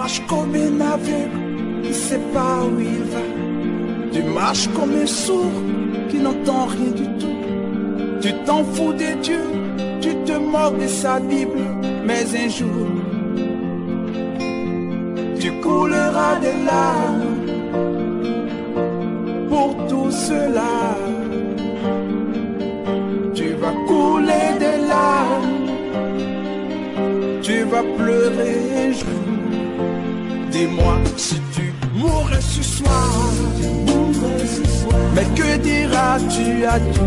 marches comme un aveugle qui ne sait pas où il va. Tu marches comme un sourd qui n'entend rien du tout. Tu t'en fous de Dieu, tu te moques de sa Bible. Mais un jour, tu couleras des larmes pour tout cela. Tu vas couler des larmes, tu vas pleurer un jour. Dis-moi si tu mourrais ce soir, mais que diras-tu à Dieu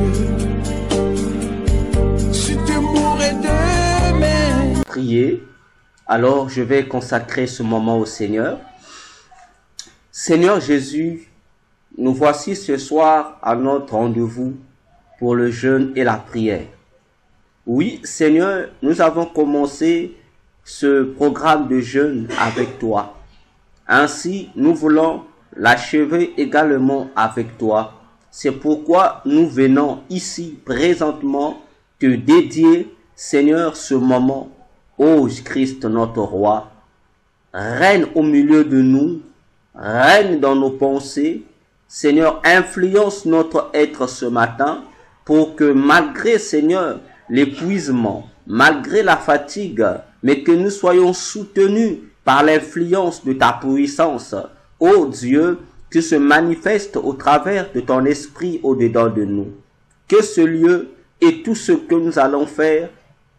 si tu mourrais demain? Prier. Alors je vais consacrer ce moment au Seigneur. Seigneur Jésus, nous voici ce soir à notre rendez-vous pour le jeûne et la prière. Oui, Seigneur, nous avons commencé ce programme de jeûne avec toi. Ainsi, nous voulons l'achever également avec toi. C'est pourquoi nous venons ici présentement te dédier, Seigneur, ce moment. Ô Christ notre roi, règne au milieu de nous, règne dans nos pensées. Seigneur, influence notre être ce matin pour que malgré, Seigneur, l'épuisement, malgré la fatigue, mais que nous soyons soutenus par l'influence de ta puissance. Ô Dieu, que se manifeste au travers de ton esprit au-dedans de nous. Que ce lieu et tout ce que nous allons faire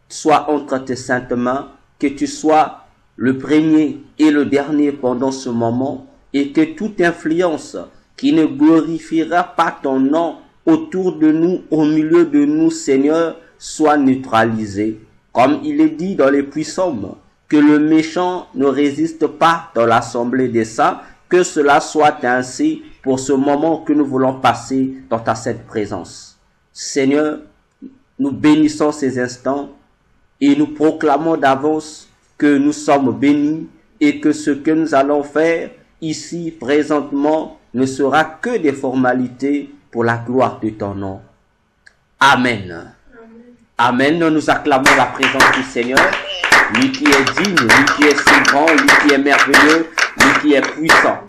soit entre tes saintes mains, que tu sois le premier et le dernier pendant ce moment, et que toute influence qui ne glorifiera pas ton nom autour de nous, au milieu de nous, Seigneur, soit neutralisée. Comme il est dit dans les psaumes, que le méchant ne résiste pas dans l'assemblée des saints, que cela soit ainsi pour ce moment que nous voulons passer dans ta sainte présence. Seigneur, nous bénissons ces instants et nous proclamons d'avance que nous sommes bénis et que ce que nous allons faire ici présentement ne sera que des formalités pour la gloire de ton nom. Amen. Amen. Nous acclamons la présence du Seigneur, lui qui est digne, lui qui est si grand, lui qui est merveilleux, lui qui est puissant,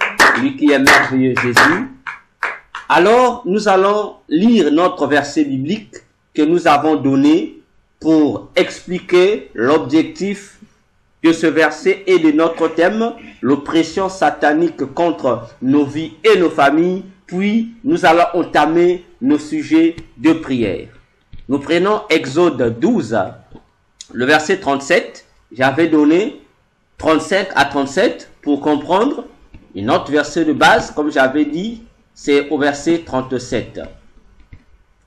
lui qui est merveilleux, Jésus. Alors, nous allons lire notre verset biblique que nous avons donné pour expliquer l'objectif de ce verset et de notre thème, l'oppression satanique contre nos vies et nos familles. Puis, nous allons entamer nos sujets de prière. Nous prenons Exode 12, le verset 37. J'avais donné 35 à 37 pour comprendre. Et notre verset de base, comme j'avais dit, c'est au verset 37.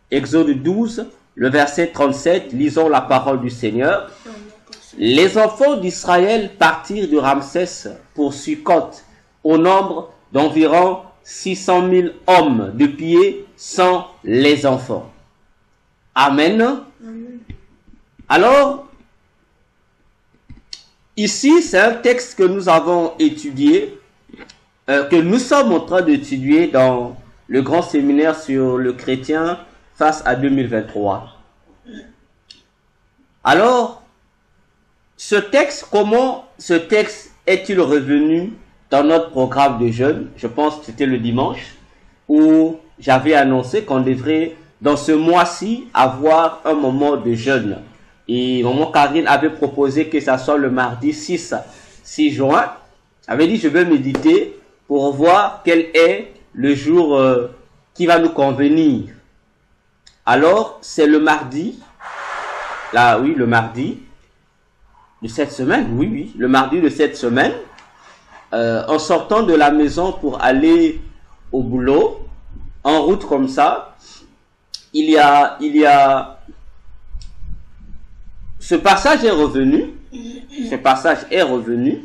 Exode 12, le verset 37, lisons la parole du Seigneur. Les enfants d'Israël partirent de Ramsès pour Sukkot, au nombre d'environ 600 000 hommes de pied sans les enfants. Amen. Amen. Alors, ici, c'est un texte que nous avons étudié, que nous sommes en train d'étudier dans le grand séminaire sur le chrétien face à 2023. Alors, ce texte, comment ce texte est-il revenu dans notre programme de jeûne? Je pense que c'était le dimanche où j'avais annoncé qu'on devrait, dans ce mois-ci, avoir un moment de jeûne. Et maman Karine avait proposé que ça soit le mardi 6 juin. Elle avait dit, je vais méditer pour voir quel est le jour qui va nous convenir. Alors, c'est le mardi. Là, oui, le mardi de cette semaine. Oui, le mardi de cette semaine. En sortant de la maison pour aller au boulot, en route comme ça, il y a ce passage est revenu. Ce passage est revenu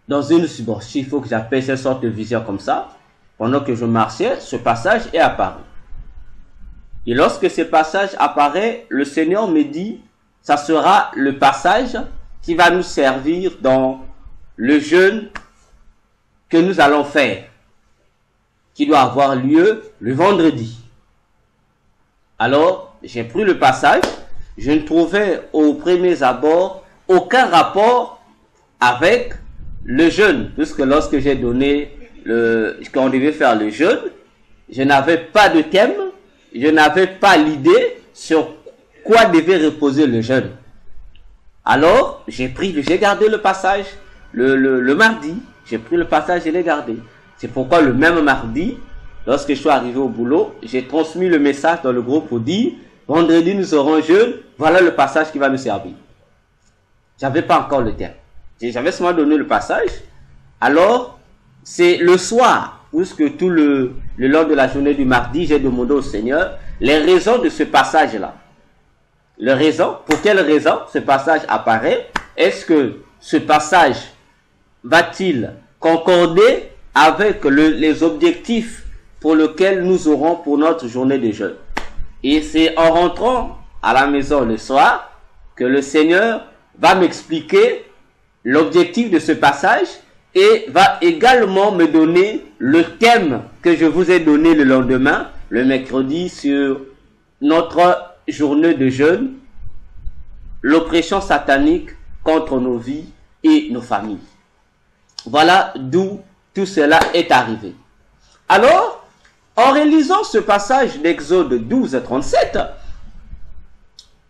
dans une, bon, il faut que j'appelle cette sorte de vision comme ça. Pendant que je marchais, ce passage est apparu. Et lorsque ce passage apparaît, le Seigneur me dit, ça sera le passage qui va nous servir dans le jeûne que nous allons faire, qui doit avoir lieu le vendredi. Alors, j'ai pris le passage, je ne trouvais aux premiers abords aucun rapport avec le jeûne, puisque lorsque j'ai donné qu'on devait faire le jeûne, je n'avais pas de thème, je n'avais pas l'idée sur quoi devait reposer le jeûne. Alors, j'ai gardé le passage le mardi, j'ai pris le passage et l'ai gardé. C'est pourquoi le même mardi, lorsque je suis arrivé au boulot, j'ai transmis le message dans le groupe pour dire, vendredi nous aurons jeûne, voilà le passage qui va nous servir. J'avais pas encore le thème. J'avais seulement donné le passage. Alors, c'est le soir, puisque tout le long de la journée du mardi, j'ai demandé au Seigneur les raisons de ce passage-là. Les raisons, pour quelles raisons ce passage apparaît? Est-ce que ce passage va-t-il concorder avec les objectifs pour lesquels nous aurons pour notre journée de jeûne? Et c'est en rentrant à la maison le soir que le Seigneur va m'expliquer l'objectif de ce passage et va également me donner le thème que je vous ai donné le lendemain, le mercredi, sur notre journée de jeûne, l'oppression satanique contre nos vies et nos familles. Voilà d'où tout cela est arrivé. Alors, en relisant ce passage d'Exode 12, 37,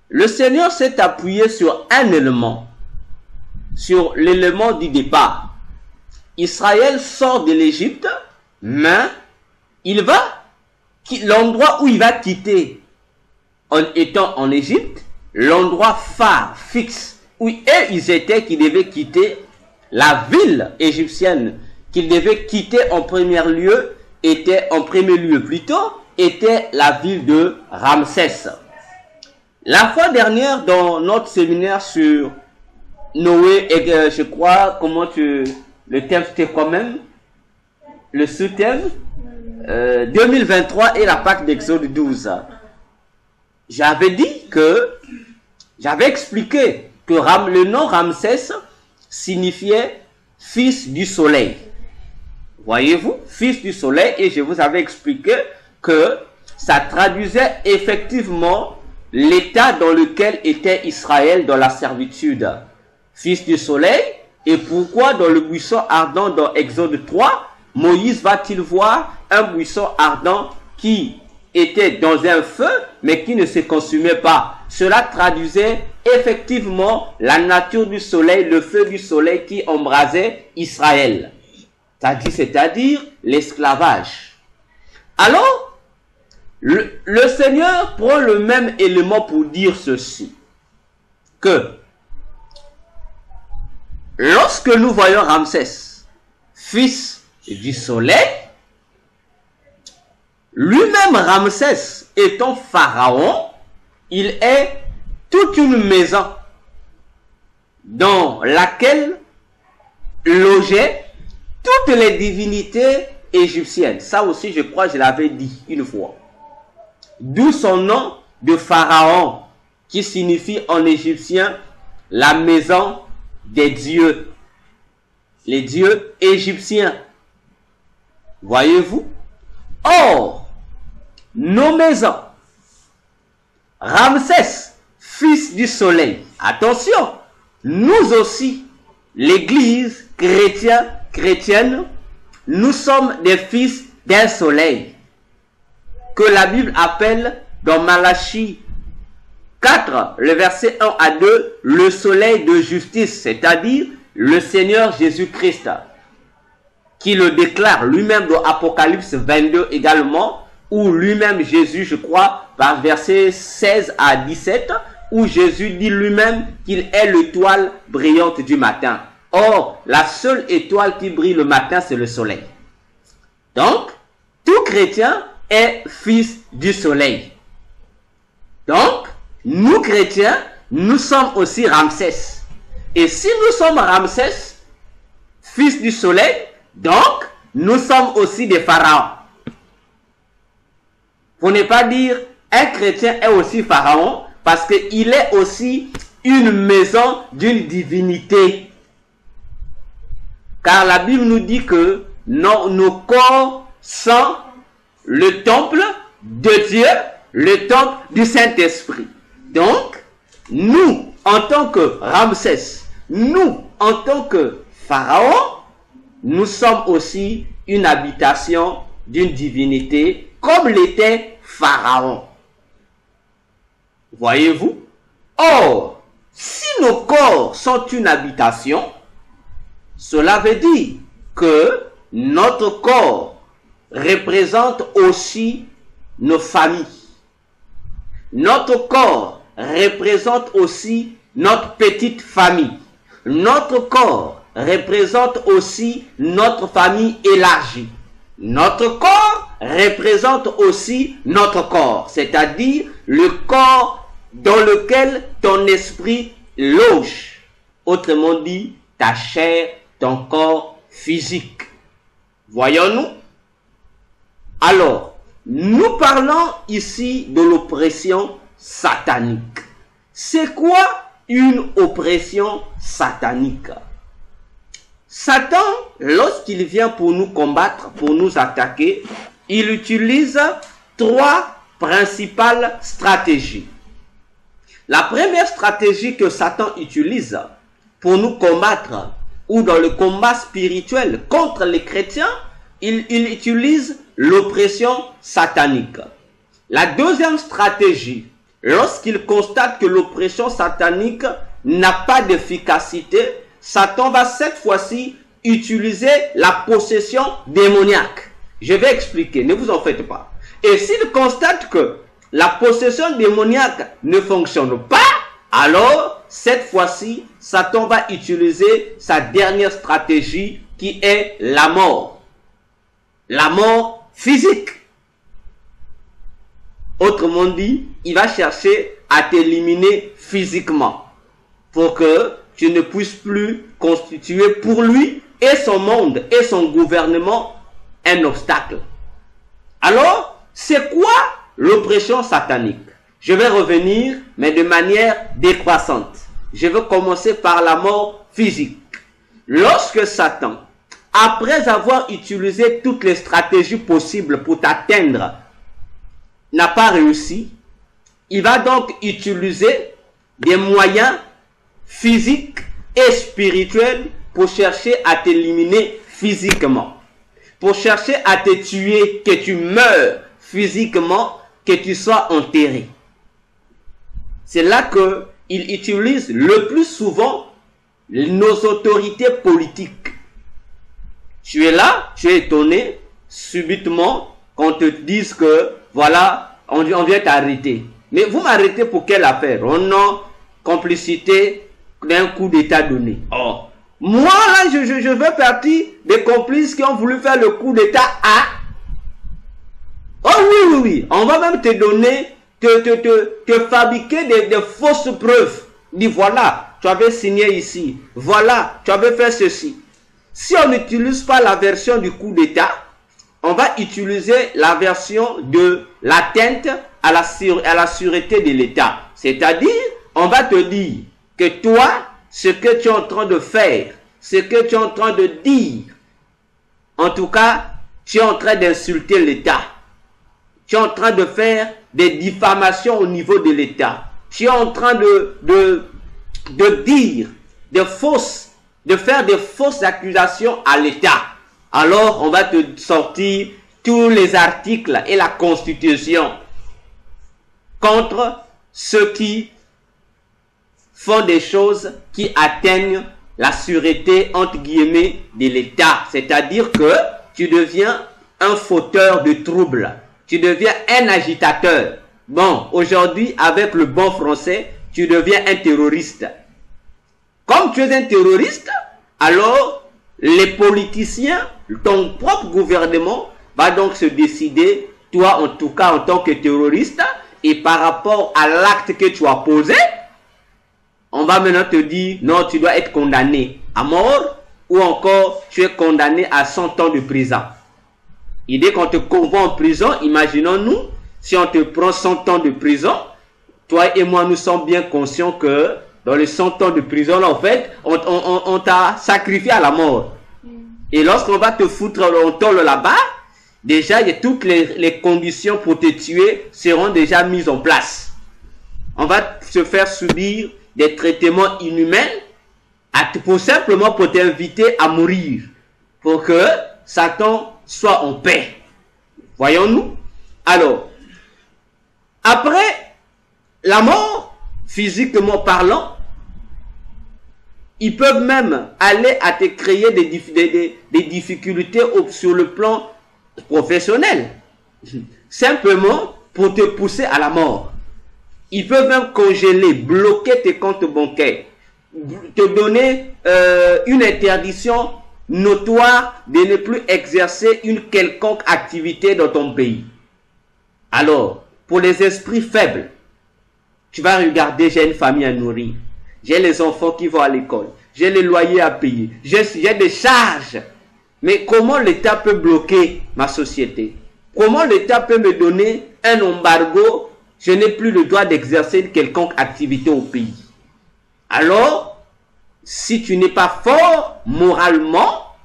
le Seigneur s'est appuyé sur un élément, sur l'élément du départ. Israël sort de l'Égypte, mais l'endroit où il va quitter en étant en Égypte, l'endroit phare, fixe, où ils étaient, qui devaient quitter la ville égyptienne, qu'ils devaient quitter en premier lieu, était la ville de Ramsès. La fois dernière, dans notre séminaire sur Noé, et je crois, le thème c'était quand même, le sous-thème, 2023 et la Pâque d'Exode 12. J'avais expliqué que le nom Ramsès signifiait fils du soleil. Voyez-vous, fils du soleil, et je vous avais expliqué que ça traduisait effectivement l'état dans lequel était Israël dans la servitude. Fils du soleil, et pourquoi dans le buisson ardent dans Exode 3, Moïse va-t-il voir un buisson ardent qui était dans un feu, mais qui ne se consumait pas? Cela traduisait effectivement la nature du soleil, le feu du soleil qui embrasait Israël. C'est-à-dire l'esclavage. Alors, le Seigneur prend le même élément pour dire ceci, que lorsque nous voyons Ramsès, fils du soleil, lui-même Ramsès étant pharaon, il est toute une maison dans laquelle logeaient toutes les divinités égyptiennes. Ça aussi, je crois, je l'avais dit une fois. D'où son nom de pharaon, qui signifie en égyptien la maison des dieux. Les dieux égyptiens. Voyez-vous? Or, nos maisons, Ramsès, fils du soleil, attention, nous aussi, l'église chrétienne, nous sommes des fils d'un soleil, que la Bible appelle dans Malachie 4, le verset 1 à 2, le soleil de justice, c'est-à-dire le Seigneur Jésus-Christ, qui le déclare lui-même dans Apocalypse 22 également, où lui-même Jésus, je crois, par verset 16 à 17, où Jésus dit lui-même qu'il est l'étoile brillante du matin. Or, la seule étoile qui brille le matin, c'est le soleil. Donc, tout chrétien est fils du soleil. Donc, nous chrétiens, nous sommes aussi Ramsès. Et si nous sommes Ramsès, fils du soleil, donc, nous sommes aussi des pharaons. Pour ne pas dire, un chrétien est aussi pharaon, parce qu'il est aussi une maison d'une divinité. Car la Bible nous dit que nos corps sont le temple de Dieu, le temple du Saint-Esprit. Donc, nous, en tant que Ramsès, nous, en tant que Pharaon, nous sommes aussi une habitation d'une divinité, comme l'était Pharaon. Voyez-vous? Or, si nos corps sont une habitation, cela veut dire que notre corps représente aussi nos familles. Notre corps représente aussi notre petite famille. Notre corps représente aussi notre famille élargie. Notre corps représente aussi notre corps, c'est-à-dire le corps dans lequel ton esprit loge. Autrement dit, ta chair, ton corps physique. Voyons-nous? Alors, nous parlons ici de l'oppression satanique. C'est quoi une oppression satanique? Satan, lorsqu'il vient pour nous combattre, pour nous attaquer, il utilise 3 principales stratégies. La première stratégie que Satan utilise pour nous combattre, ou dans le combat spirituel contre les chrétiens, il utilise l'oppression satanique. La deuxième stratégie, lorsqu'il constate que l'oppression satanique n'a pas d'efficacité, Satan va cette fois-ci utiliser la possession démoniaque. Je vais expliquer, ne vous en faites pas. Et s'il constate que la possession démoniaque ne fonctionne pas, alors cette fois-ci, Satan va utiliser sa dernière stratégie qui est la mort. La mort physique. Autrement dit, il va chercher à t'éliminer physiquement pour que tu ne puisses plus constituer pour lui et son monde et son gouvernement un obstacle. Alors, c'est quoi l'oppression satanique? Je vais revenir, mais de manière décroissante. Je vais commencer par la mort physique. Lorsque Satan, après avoir utilisé toutes les stratégies possibles pour t'atteindre, n'a pas réussi, il va donc utiliser des moyens physiques et spirituels pour chercher à t'éliminer physiquement, pour chercher à te tuer, que tu meurs physiquement, que tu sois enterré. C'est là qu'il utilise le plus souvent nos autorités politiques. Tu es là, tu es étonné, subitement, qu'on te dise que, voilà, on vient t'arrêter. Mais vous m'arrêtez pour quelle affaire? On a complicité d'un coup d'état donné. Oh, moi là, je veux partir des complices qui ont voulu faire le coup d'état à... Oh oui, on va même te donner, te fabriquer des fausses preuves. Dis voilà, tu avais signé ici. Voilà, tu avais fait ceci. Si on n'utilise pas la version du coup d'état, on va utiliser la version de l'atteinte à la sûreté de l'État. C'est-à-dire, on va te dire que toi, ce que tu es en train de faire, ce que tu es en train de dire, en tout cas, tu es en train d'insulter l'État. Tu es en train de faire des diffamations au niveau de l'État. Tu es en train de dire de faire des fausses accusations à l'État. Alors, on va te sortir tous les articles et la Constitution contre ceux qui font des choses qui atteignent la sûreté, entre guillemets, de l'État. C'est-à-dire que tu deviens un fauteur de troubles. Tu deviens un agitateur. Bon, aujourd'hui, avec le bon français, tu deviens un terroriste. Comme tu es un terroriste, alors les politiciens, ton propre gouvernement va donc se décider, toi en tout cas en tant que terroriste, et par rapport à l'acte que tu as posé, on va maintenant te dire, non, tu dois être condamné à mort, ou encore tu es condamné à 100 ans de prison. Et dès qu'on te convoie en prison, imaginons-nous, si on te prend 100 ans de prison, toi et moi nous sommes bien conscients que dans les 100 ans de prison, là, en fait, on t'a sacrifié à la mort. Et lorsqu'on va te foutre en tôle là-bas, déjà, toutes les conditions pour te tuer seront déjà mises en place. On va se faire subir des traitements inhumains pour t'inviter à mourir, pour que Satan soit en paix. Voyons-nous? Alors, après la mort, physiquement parlant, ils peuvent même aller à te créer des difficultés sur le plan professionnel. Simplement pour te pousser à la mort. Ils peuvent même congeler, bloquer tes comptes bancaires, te donner une interdiction notoire de ne plus exercer une quelconque activité dans ton pays. Alors, pour les esprits faibles, tu vas regarder, j'ai une famille à nourrir, j'ai les enfants qui vont à l'école, j'ai les loyers à payer, j'ai des charges. Mais comment l'État peut bloquer ma société? Comment l'État peut me donner un embargo? Je n'ai plus le droit d'exercer une quelconque activité au pays. Alors, si tu n'es pas fort moralement,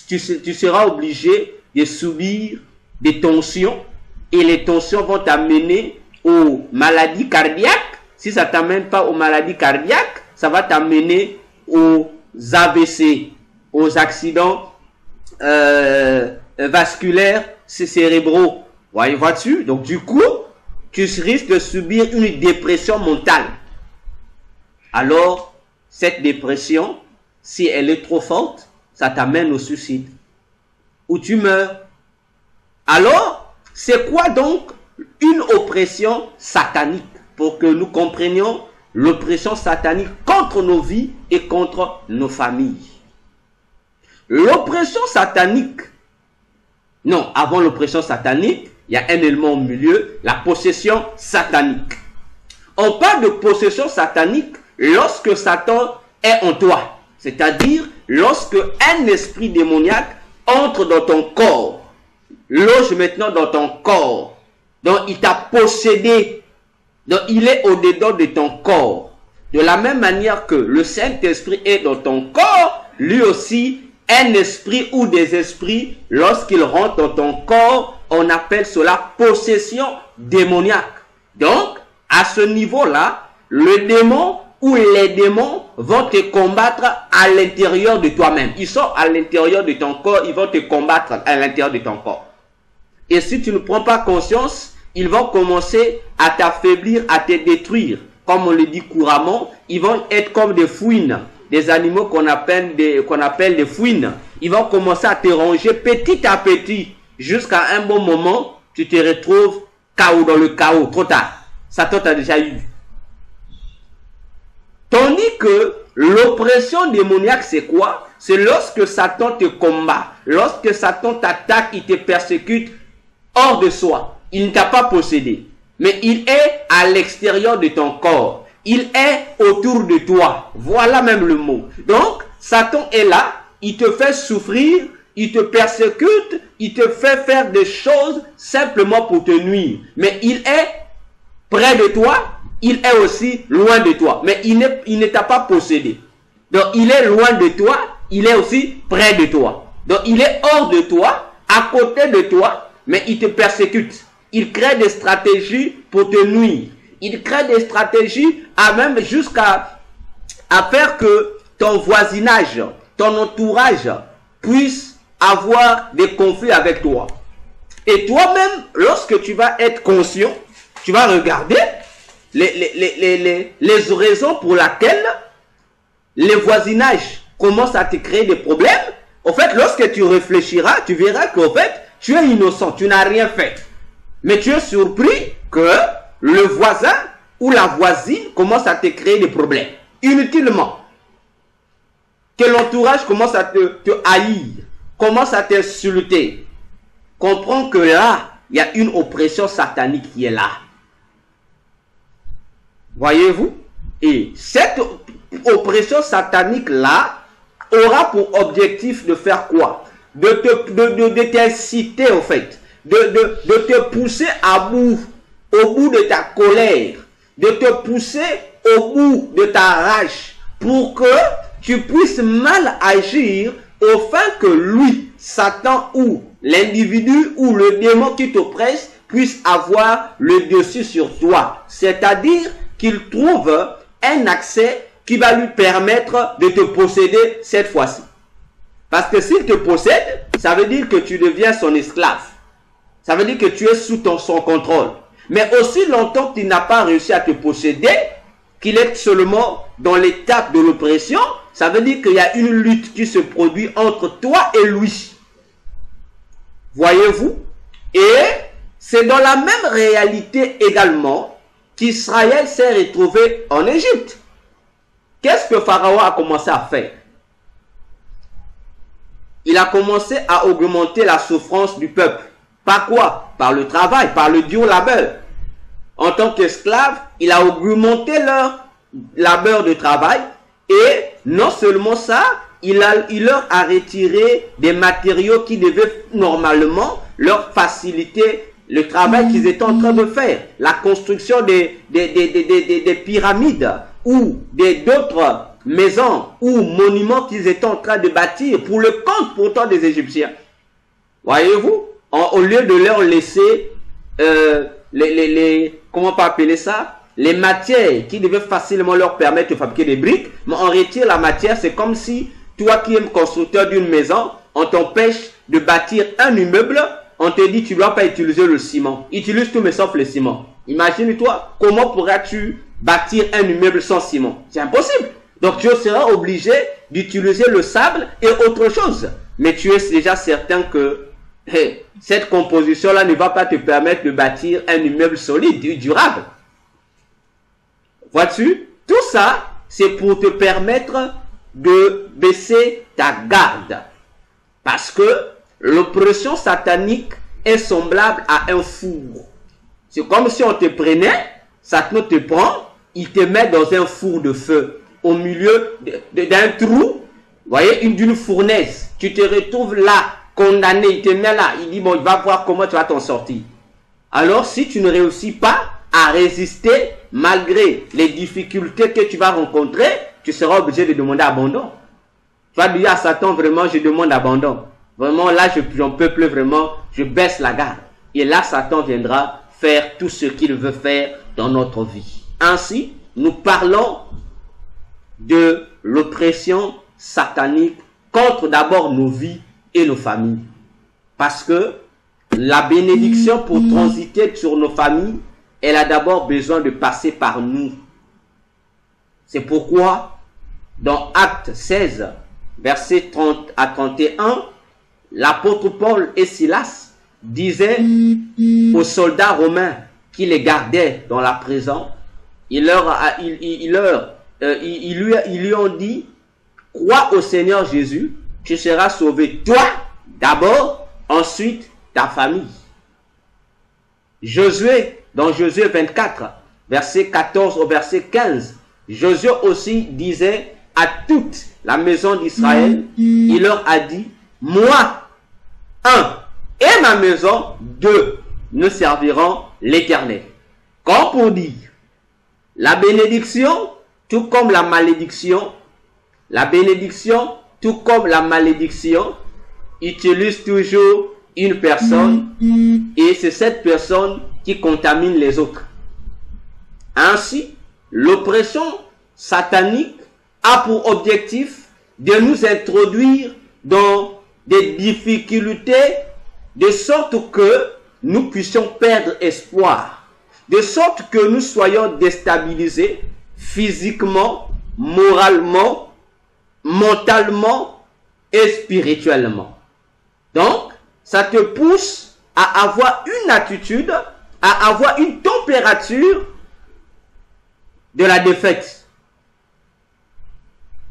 tu seras obligé de subir des tensions, et les tensions vont t'amener aux maladies cardiaques. Si ça ne t'amène pas aux maladies cardiaques, ça va t'amener aux AVC, aux accidents vasculaires cérébraux. Vois-tu? Donc du coup, tu risques de subir une dépression mentale. Alors, cette dépression, si elle est trop forte, ça t'amène au suicide. Ou tu meurs. Alors, c'est quoi donc une oppression satanique? Pour que nous comprenions l'oppression satanique contre nos vies et contre nos familles. L'oppression satanique, non, avant l'oppression satanique, il y a un élément au milieu, la possession satanique. On parle de possession satanique lorsque Satan est en toi. C'est-à-dire lorsque un esprit démoniaque entre dans ton corps, loge maintenant dans ton corps, donc il t'a possédé. Donc, il est au-dedans de ton corps. De la même manière que le Saint-Esprit est dans ton corps, lui aussi, un esprit ou des esprits, lorsqu'il rentre dans ton corps, on appelle cela possession démoniaque. Donc, à ce niveau-là, le démon ou les démons vont te combattre à l'intérieur de toi-même. Ils sont à l'intérieur de ton corps, ils vont te combattre à l'intérieur de ton corps. Et si tu ne prends pas conscience, ils vont commencer à t'affaiblir, à te détruire. Comme on le dit couramment, ils vont être comme des fouines, des animaux qu'on appelle des fouines. Ils vont commencer à te ronger petit à petit, jusqu'à un bon moment, tu te retrouves KO dans le chaos, trop tard. Satan t'a déjà eu. Tandis que l'oppression démoniaque, c'est quoi? C'est lorsque Satan te combat, lorsque Satan t'attaque, il te persécute hors de soi. Il ne t'a pas possédé, mais il est à l'extérieur de ton corps. Il est autour de toi. Voilà même le mot. Donc, Satan est là, il te fait souffrir, il te persécute, il te fait faire des choses simplement pour te nuire. Mais il est près de toi, il est aussi loin de toi. Mais il ne t'a pas possédé. Donc, il est loin de toi, il est aussi près de toi. Donc, il est hors de toi, à côté de toi, mais il te persécute. Il crée des stratégies pour te nuire. Il crée des stratégies à même jusqu'à faire que ton voisinage, ton entourage puisse avoir des conflits avec toi. Et toi-même, lorsque tu vas être conscient, tu vas regarder les raisons pour lesquelles les voisinages commencent à te créer des problèmes. En fait, lorsque tu réfléchiras, tu verras qu'en fait, tu es innocent, tu n'as rien fait. Mais tu es surpris que le voisin ou la voisine commence à te créer des problèmes. Inutilement. Que l'entourage commence à te haïr. Commence à t'insulter. Comprends que là, il y a une oppression satanique qui est là. Voyez-vous? Et cette oppression satanique-là aura pour objectif de faire quoi? De t'inciter, en fait. De te pousser au bout de ta colère, de te pousser au bout de ta rage, pour que tu puisses mal agir, afin que lui, Satan ou l'individu ou le démon qui t'oppresse puisse avoir le dessus sur toi. C'est-à-dire qu'il trouve un accès, qui va lui permettre de te posséder cette fois-ci. Parce que s'il te possède, ça veut dire que tu deviens son esclave. Ça veut dire que tu es sous son contrôle. Mais aussi longtemps qu'il n'a pas réussi à te posséder, qu'il est seulement dans l'étape de l'oppression, ça veut dire qu'il y a une lutte qui se produit entre toi et lui. Voyez-vous? Et c'est dans la même réalité également qu'Israël s'est retrouvé en Égypte. Qu'est-ce que Pharaon a commencé à faire? Il a commencé à augmenter la souffrance du peuple. Par quoi? Par le travail, par le dur labeur. En tant qu'esclave, il a augmenté leur labeur de travail et non seulement ça, il leur a retiré des matériaux qui devaient normalement leur faciliter le travail qu'ils étaient en train de faire. La construction des pyramides ou d'autres maisons ou monuments qu'ils étaient en train de bâtir pour le compte pourtant des Égyptiens. Voyez-vous, au lieu de leur laisser comment on peut appeler ça, les matières qui devaient facilement leur permettre de fabriquer des briques, mais on retire la matière. C'est comme si toi qui es constructeur d'une maison, on t'empêche de bâtir un immeuble, on te dit tu ne dois pas utiliser le ciment. Utilise tout mais sauf le ciment. Imagine-toi, comment pourras-tu bâtir un immeuble sans ciment? C'est impossible. Donc tu seras obligé d'utiliser le sable et autre chose. Mais tu es déjà certain que cette composition-là ne va pas te permettre de bâtir un immeuble solide et durable. Vois-tu? Tout ça, c'est pour te permettre de baisser ta garde. Parce que l'oppression satanique est semblable à un four. C'est comme si on te prenait, Satan te prend, il te met dans un four de feu, au milieu d'un trou, voyez, d'une fournaise. Tu te retrouves là, condamné, il te met là, il dit, bon, il va voir comment tu vas t'en sortir. Alors, si tu ne réussis pas à résister, malgré les difficultés que tu vas rencontrer, tu seras obligé de demander abandon. Tu vas dire à Satan, vraiment, je demande abandon. Vraiment, là, je n'en peux plus vraiment, je baisse la garde. Et là, Satan viendra faire tout ce qu'il veut faire dans notre vie. Ainsi, nous parlons de l'oppression satanique contre d'abord nos vies et nos familles. Parce que la bénédiction pour transiter sur nos familles, elle a d'abord besoin de passer par nous. C'est pourquoi, dans Actes 16, versets 30 à 31, l'apôtre Paul et Silas disaient aux soldats romains qui les gardaient dans la prison, ils lui ont dit, crois au Seigneur Jésus, tu seras sauvé toi d'abord, ensuite ta famille. Josué, dans Josué 24, verset 14 au verset 15, Josué aussi disait à toute la maison d'Israël, il leur a dit, moi, 1, et ma maison, 2, nous servirons l'Éternel. Comme pour dire, la bénédiction, tout comme la malédiction, tout comme la malédiction, utilise toujours une personne et c'est cette personne qui contamine les autres. Ainsi, l'oppression satanique a pour objectif de nous introduire dans des difficultés de sorte que nous puissions perdre espoir, de sorte que nous soyons déstabilisés physiquement, moralement, mentalement et spirituellement. Donc, ça te pousse à avoir une attitude, à avoir une température de la défaite.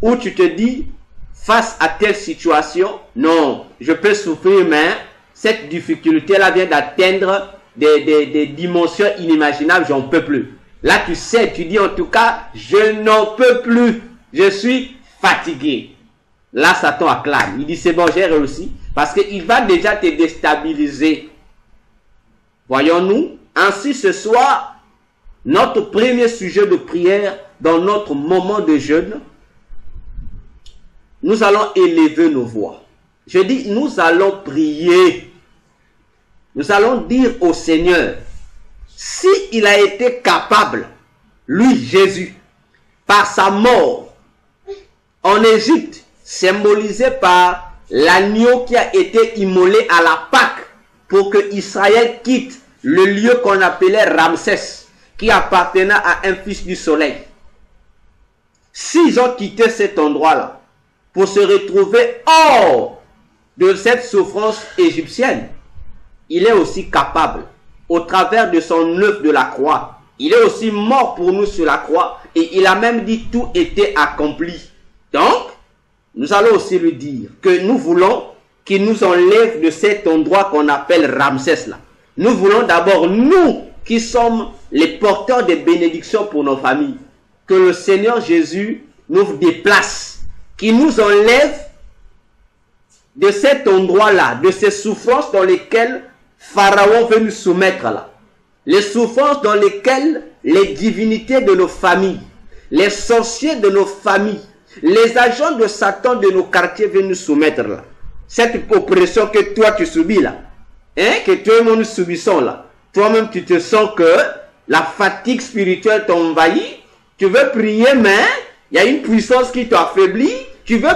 Où tu te dis, face à telle situation, non, je peux souffrir, mais cette difficulté-là vient d'atteindre des dimensions inimaginables, j'en peux plus. Là, tu sais, tu dis en tout cas, je n'en peux plus, je suis fatigué. Là, Satan acclame. Il dit, c'est bon, j'ai réussi. Parce qu'il va déjà te déstabiliser. Voyons-nous, ainsi ce soir, notre premier sujet de prière dans notre moment de jeûne, nous allons élever nos voix. Je dis, nous allons prier. Nous allons dire au Seigneur, si il a été capable, lui, Jésus, par sa mort, en Égypte, symbolisé par l'agneau qui a été immolé à la Pâque pour que Israël quitte le lieu qu'on appelait Ramsès, qui appartenait à un fils du soleil. S'ils ont quitté cet endroit-là pour se retrouver hors de cette souffrance égyptienne, il est aussi capable, au travers de son œuvre de la croix, il est aussi mort pour nous sur la croix et il a même dit tout était accompli. Donc, nous allons aussi lui dire que nous voulons qu'il nous enlève de cet endroit qu'on appelle Ramsès là. Nous voulons d'abord, nous qui sommes les porteurs de bénédictions pour nos familles, que le Seigneur Jésus nous déplace, qu'il nous enlève de cet endroit-là, de ces souffrances dans lesquelles Pharaon veut nous soumettre là. Les souffrances dans lesquelles les divinités de nos familles, les sorciers de nos familles, les agents de Satan de nos quartiers veulent nous soumettre là. Cette oppression que toi tu subis là, hein, que toi et moi nous subissons là. Toi-même tu te sens que la fatigue spirituelle t'envahit. Tu veux prier mais il y a une puissance qui t'affaiblit. Tu veux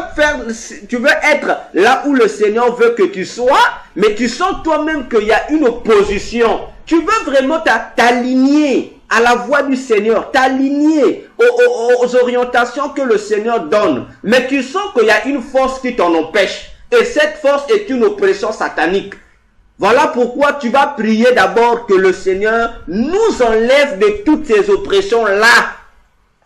être là où le Seigneur veut que tu sois, mais tu sens toi-même qu'il y a une opposition. Tu veux vraiment t'aligner à la voix du Seigneur, t'aligner aux orientations que le Seigneur donne, mais tu sens qu'il y a une force qui t'en empêche. Et cette force est une oppression satanique. Voilà pourquoi tu vas prier d'abord que le Seigneur nous enlève de toutes ces oppressions-là.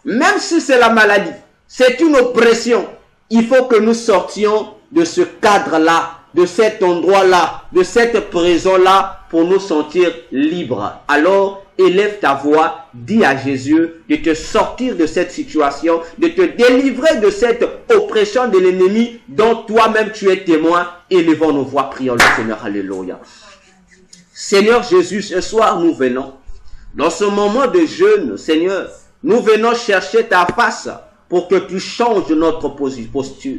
Même si c'est la maladie, c'est une oppression. Il faut que nous sortions de ce cadre-là, de cet endroit-là, de cette prison-là pour nous sentir libres. Alors, élève ta voix, dis à Jésus de te sortir de cette situation, de te délivrer de cette oppression de l'ennemi dont toi-même tu es témoin. Élevons nos voix, prions le Seigneur. Alléluia. Seigneur Jésus, ce soir nous venons. Dans ce moment de jeûne, Seigneur, nous venons chercher ta face pour que tu changes notre posture.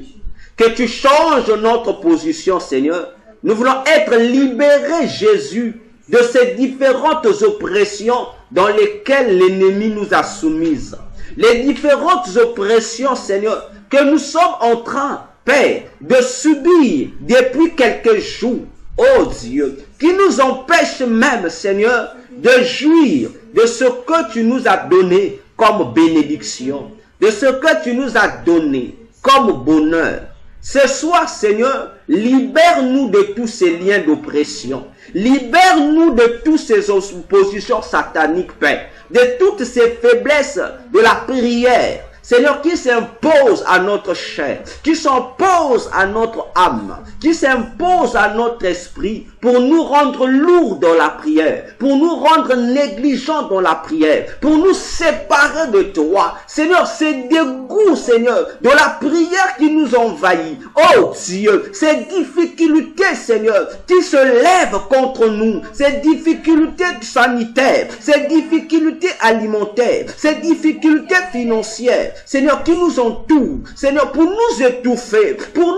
Que tu changes notre position, Seigneur. Nous voulons être libérés, Jésus, de ces différentes oppressions dans lesquelles l'ennemi nous a soumises. Les différentes oppressions, Seigneur, que nous sommes en train, Père, de subir depuis quelques jours. Oh Dieu, qui nous empêche même, Seigneur, de jouir de ce que tu nous as donné comme bénédiction, de ce que tu nous as donné comme bonheur. Ce soir, Seigneur, libère-nous de tous ces liens d'oppression. Libère-nous de toutes ces oppositions sataniques, Père. De toutes ces faiblesses de la prière. Seigneur, qui s'impose à notre chair, qui s'impose à notre âme, qui s'impose à notre esprit pour nous rendre lourds dans la prière, pour nous rendre négligents dans la prière, pour nous séparer de toi. Seigneur, ces dégoûts, Seigneur, de la prière qui nous envahit. Oh Dieu, ces difficultés, Seigneur, qui se lèvent contre nous, ces difficultés sanitaires, ces difficultés alimentaires, ces difficultés financières, Seigneur, qui nous entoure, Seigneur, pour nous étouffer, pour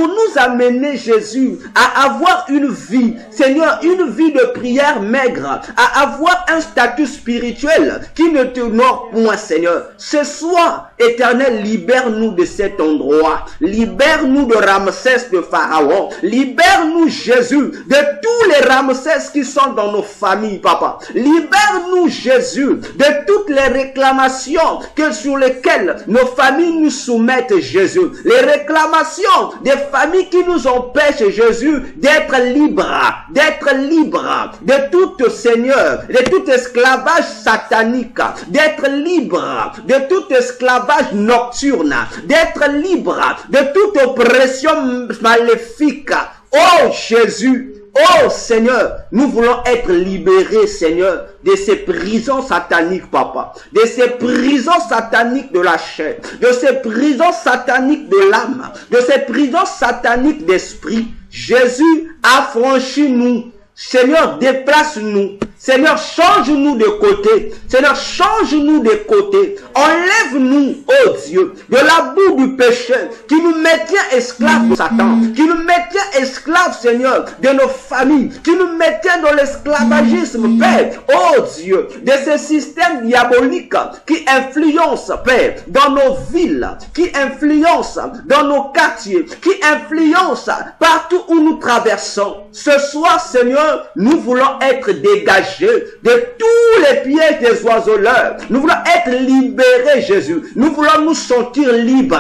nous amener, Jésus, à avoir une vie, Seigneur, une vie de prière maigre, à avoir un statut spirituel qui ne t'honore point, Seigneur. Ce soir, Éternel, libère-nous de cet endroit, libère-nous de Ramsès de Pharaon, libère-nous, Jésus, de tous les Ramsès qui sont dans nos familles, Papa. Libère-nous, Jésus, de toutes les réclamations sur lesquelles nos familles nous soumettent, Jésus. Les réclamations des familles qui nous empêchent, Jésus, d'être libres de tout, Seigneur, de tout esclavage satanique, d'être libres de tout esclavage nocturne, d'être libres de toute oppression maléfique. Oh Jésus, oh Seigneur, nous voulons être libérés, Seigneur, de ces prisons sataniques, Papa, de ces prisons sataniques de la chair, de ces prisons sataniques de l'âme, de ces prisons sataniques d'esprit. Jésus, affranchis-nous. Seigneur, déplace-nous Seigneur, change-nous de côté. Seigneur, change-nous de côté. Enlève-nous, oh Dieu, de la boue du péché qui nous maintient esclaves de Satan, qui nous maintient esclaves, Seigneur, de nos familles, qui nous maintient dans l'esclavagisme, Père. Oh Dieu, de ces systèmes diaboliques qui influencent, Père, dans nos villes, qui influencent dans nos quartiers, qui influencent partout où nous traversons. Ce soir, Seigneur, nous voulons être dégagés de tous les pièges des oiseleurs. Nous voulons être libérés, Jésus. Nous voulons nous sentir libres.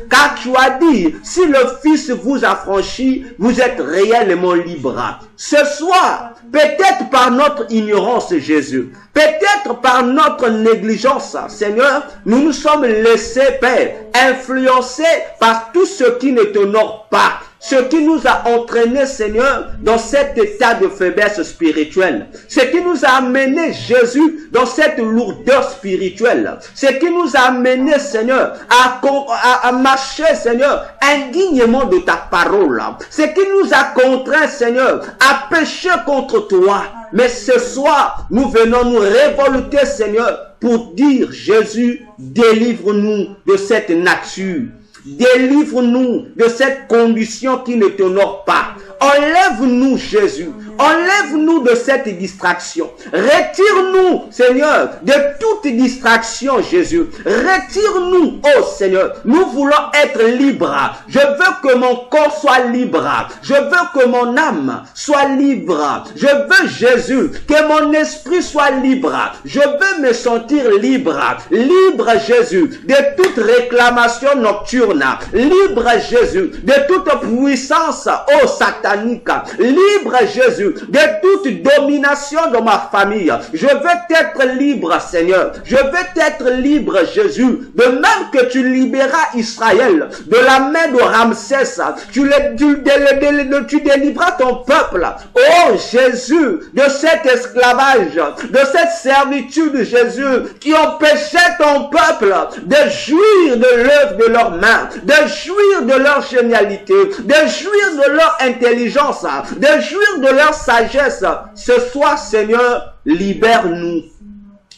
Car tu as dit, si le Fils vous affranchit, vous êtes réellement libres. Ce soir, peut-être par notre ignorance, Jésus, peut-être par notre négligence, Seigneur, nous nous sommes laissés, Père, influencés par tout ce qui ne t'honore pas. Ce qui nous a entraînés, Seigneur, dans cet état de faiblesse spirituelle. Ce qui nous a amené, Jésus, dans cette lourdeur spirituelle. Ce qui nous a amené, Seigneur, à marcher, Seigneur, indignement de ta parole. Ce qui nous a contraints, Seigneur, à pécher contre toi. Mais ce soir, nous venons nous révolter, Seigneur, pour dire, Jésus, délivre-nous de cette nature. Délivre-nous de cette condition qui ne t'honore pas. Enlève-nous, Jésus. Enlève-nous de cette distraction. Retire-nous, Seigneur, de toute distraction, Jésus. Retire-nous, oh Seigneur. Nous voulons être libres. Je veux que mon corps soit libre. Je veux que mon âme soit libre. Je veux, Jésus, que mon esprit soit libre. Je veux me sentir libre. Libre, Jésus, de toute réclamation nocturne. Libre, Jésus, de toute puissance, oh satanique. Libre, Jésus, de toute domination dans ma famille. Je veux être libre, Seigneur. Je veux être libre, Jésus. De même que tu libéras Israël de la main de Ramsès. Tu délivras ton peuple. Oh Jésus, de cet esclavage, de cette servitude, Jésus, qui empêchait ton peuple de jouir de l'œuvre de leurs mains, de jouir de leur génialité, de jouir de leur intelligence, de jouir de leur sagesse. Ce soir, Seigneur, libère-nous.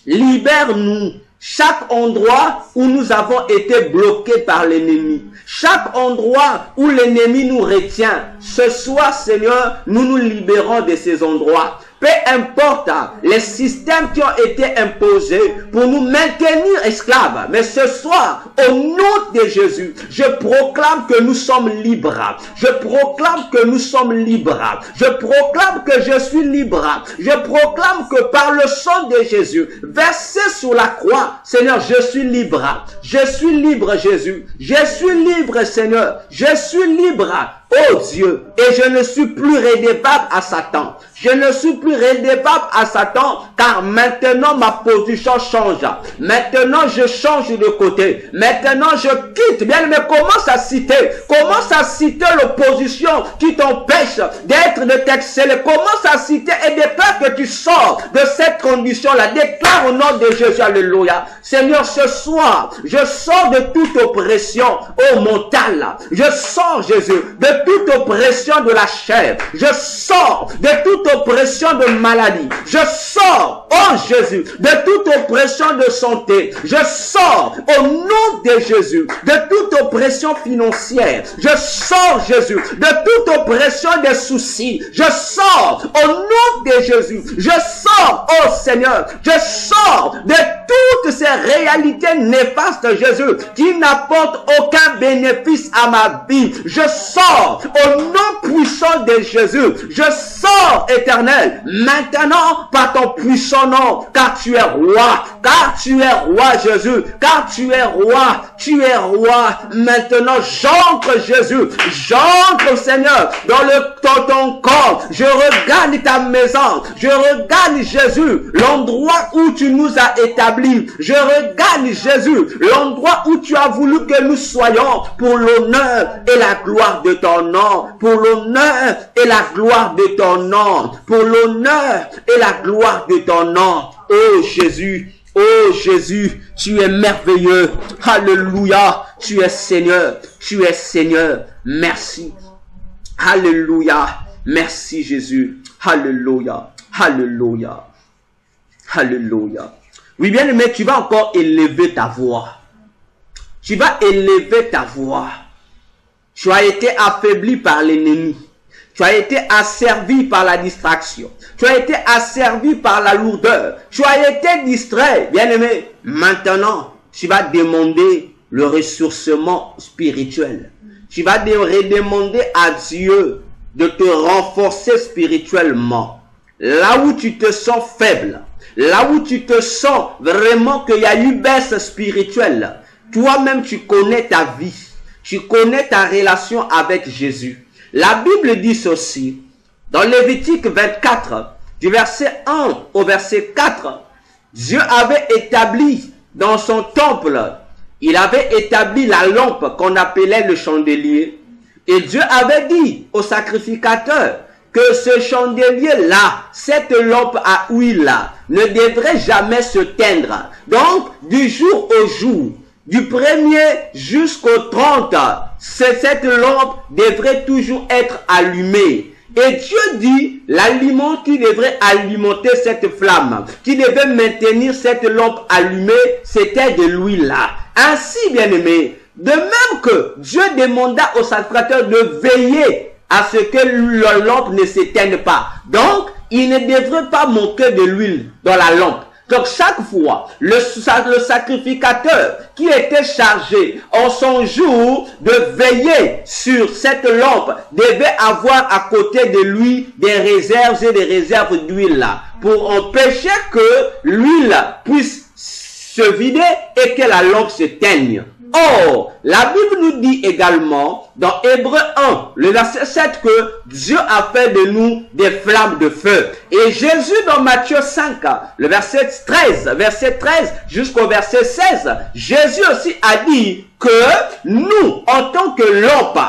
Libère-nous. Chaque endroit où nous avons été bloqués par l'ennemi, chaque endroit où l'ennemi nous retient, ce soir, Seigneur, nous nous libérons de ces endroits. Peu importe les systèmes qui ont été imposés pour nous maintenir esclaves. Mais ce soir, au nom de Jésus, je proclame que nous sommes libres. Je proclame que nous sommes libres. Je proclame que je suis libre. Je proclame que par le sang de Jésus, versé sur la croix, Seigneur, je suis libre. Je suis libre, Jésus. Je suis libre, Seigneur. Je suis libre. Oh Dieu, et je ne suis plus redevable à Satan. Je ne suis plus redevable à Satan, car maintenant ma position change. Maintenant je change de côté. Maintenant je quitte. Bien, mais commence à citer l'opposition qui t'empêche d'être, de t'exceller. Commence à citer et déclare que tu sors de cette condition-là. Déclare au nom de Jésus, alléluia. Seigneur, ce soir, je sors de toute oppression, oh mentale. Je sors, Jésus, de toute oppression de la chair. Je sors de toute oppression de maladie. Je sors, oh Jésus, de toute oppression de santé. Je sors au nom de Jésus de toute oppression financière. Je sors, Jésus, de toute oppression des soucis. Je sors au nom de Jésus. Je sors, oh Seigneur, je sors de toutes ces réalités néfastes, Jésus, qui n'apportent aucun bénéfice à ma vie. Je sors au nom puissant de Jésus. Je sors, Éternel, maintenant par ton puissant nom, car tu es roi, Jésus, car tu es roi. Maintenant, j'entre, Jésus, j'entre, Seigneur, dans ton corps. Je regarde ta maison, je regarde, Jésus, l'endroit où tu nous as établis. Je regarde, Jésus, l'endroit où tu as voulu que nous soyons pour l'honneur et la gloire de ton nom, pour l'honneur et la gloire de ton nom, pour l'honneur et la gloire de ton nom. Oh Jésus, tu es merveilleux. Alléluia, tu es Seigneur, merci. Alléluia, merci Jésus. Alléluia, Alléluia. Oui, bien aimé, tu vas encore élever ta voix. Tu vas élever ta voix. Tu as été affaibli par l'ennemi. Tu as été asservi par la distraction. Tu as été asservi par la lourdeur. Tu as été distrait, bien aimé. Maintenant, tu vas demander le ressourcement spirituel. Tu vas redemander à Dieu de te renforcer spirituellement. Là où tu te sens faible, là où tu te sens vraiment qu'il y a eu baisse spirituelle, toi-même tu connais ta vie, tu connais ta relation avec Jésus. La Bible dit ceci, dans Lévitique 24, du verset 1 au verset 4, Dieu avait établi dans son temple, il avait établi la lampe qu'on appelait le chandelier. Et Dieu avait dit au sacrificateur que ce chandelier-là, cette lampe à huile-là, ne devrait jamais se teindre. Donc, du jour au jour, du 1er jusqu'au 30, cette lampe devrait toujours être allumée. Et Dieu dit, l'aliment qui devrait alimenter cette flamme, qui devait maintenir cette lampe allumée, c'était de l'huile là. Ainsi, bien aimé, de même que Dieu demanda au sacrificateur de veiller à ce que la lampe ne s'éteigne pas. Donc, il ne devrait pas manquer de l'huile dans la lampe. Donc, chaque fois, le sacrificateur qui était chargé en son jour de veiller sur cette lampe devait avoir à côté de lui des réserves et des réserves d'huile là, pour empêcher que l'huile puisse se vider et que la lampe se teigne. Or, la Bible nous dit également, dans Hébreux 1, le verset 7, que Dieu a fait de nous des flammes de feu. Et Jésus, dans Matthieu 5, le verset 13 jusqu'au verset 16, Jésus aussi a dit que nous, en tant que lampe,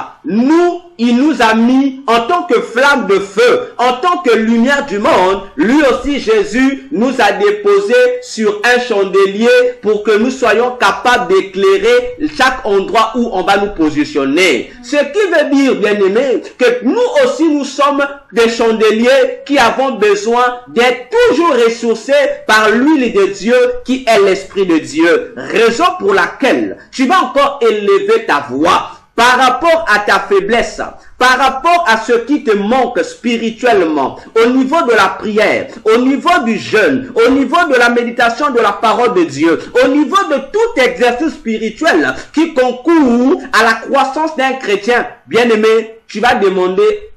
il nous a mis en tant que flamme de feu, en tant que lumière du monde. Lui aussi, Jésus nous a déposé sur un chandelier pour que nous soyons capables d'éclairer chaque endroit où on va nous positionner. Ce qui veut dire, bien aimé, que nous aussi, nous sommes des chandeliers qui avons besoin d'être toujours ressourcés par l'huile de Dieu qui est l'Esprit de Dieu. Raison pour laquelle tu vas encore élever ta voix par rapport à ta faiblesse, par rapport à ce qui te manque spirituellement, au niveau de la prière, au niveau du jeûne, au niveau de la méditation de la parole de Dieu, au niveau de tout exercice spirituel qui concourt à la croissance d'un chrétien. Bien-aimé, tu vas demander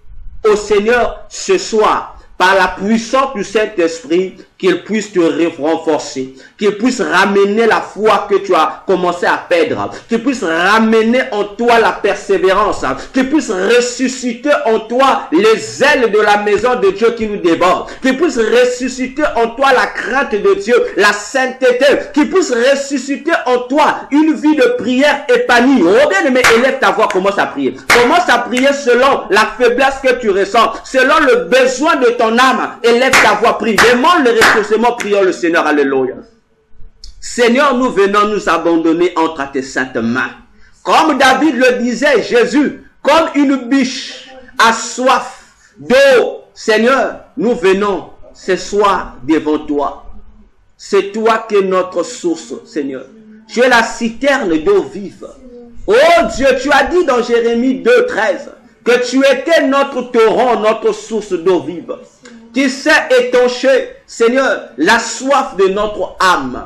au Seigneur ce soir, par la puissance du Saint-Esprit, qu'il puisse te renforcer, qu'il puisse ramener la foi que tu as commencé à perdre, qu'il puisse ramener en toi la persévérance, qu'il puisse ressusciter en toi les ailes de la maison de Dieu qui nous débordent, qu'il puisse ressusciter en toi la crainte de Dieu, la sainteté, qu'il puisse ressusciter en toi une vie de prière épanouie. Oh bien aimé, élève ta voix, commence à prier. Commence à prier selon la faiblesse que tu ressens, selon le besoin de ton âme. Élève ta voix, prie. Demande le ressourcement, prions le Seigneur. Alléluia. Seigneur, nous venons nous abandonner entre tes saintes mains. Comme David le disait, Jésus, comme une biche a soif d'eau. Seigneur, nous venons ce soir devant toi. C'est toi qui es notre source, Seigneur. Tu es la citerne d'eau vive. Oh Dieu, tu as dit dans Jérémie 2:13 que tu étais notre torrent, notre source d'eau vive. Tu sais étancher, Seigneur, la soif de notre âme.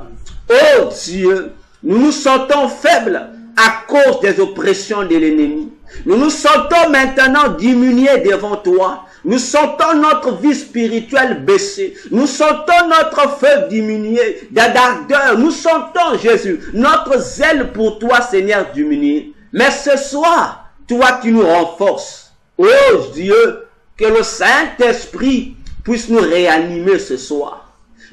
Oh Dieu, nous nous sentons faibles à cause des oppressions de l'ennemi. Nous nous sentons maintenant diminués devant toi. Nous sentons notre vie spirituelle baisser. Nous sentons notre feu diminuer d'ardeur. Nous sentons, Jésus, notre zèle pour toi, Seigneur, diminuer. Mais ce soir, toi qui nous renforces. Oh Dieu, que le Saint-Esprit puisse nous réanimer ce soir.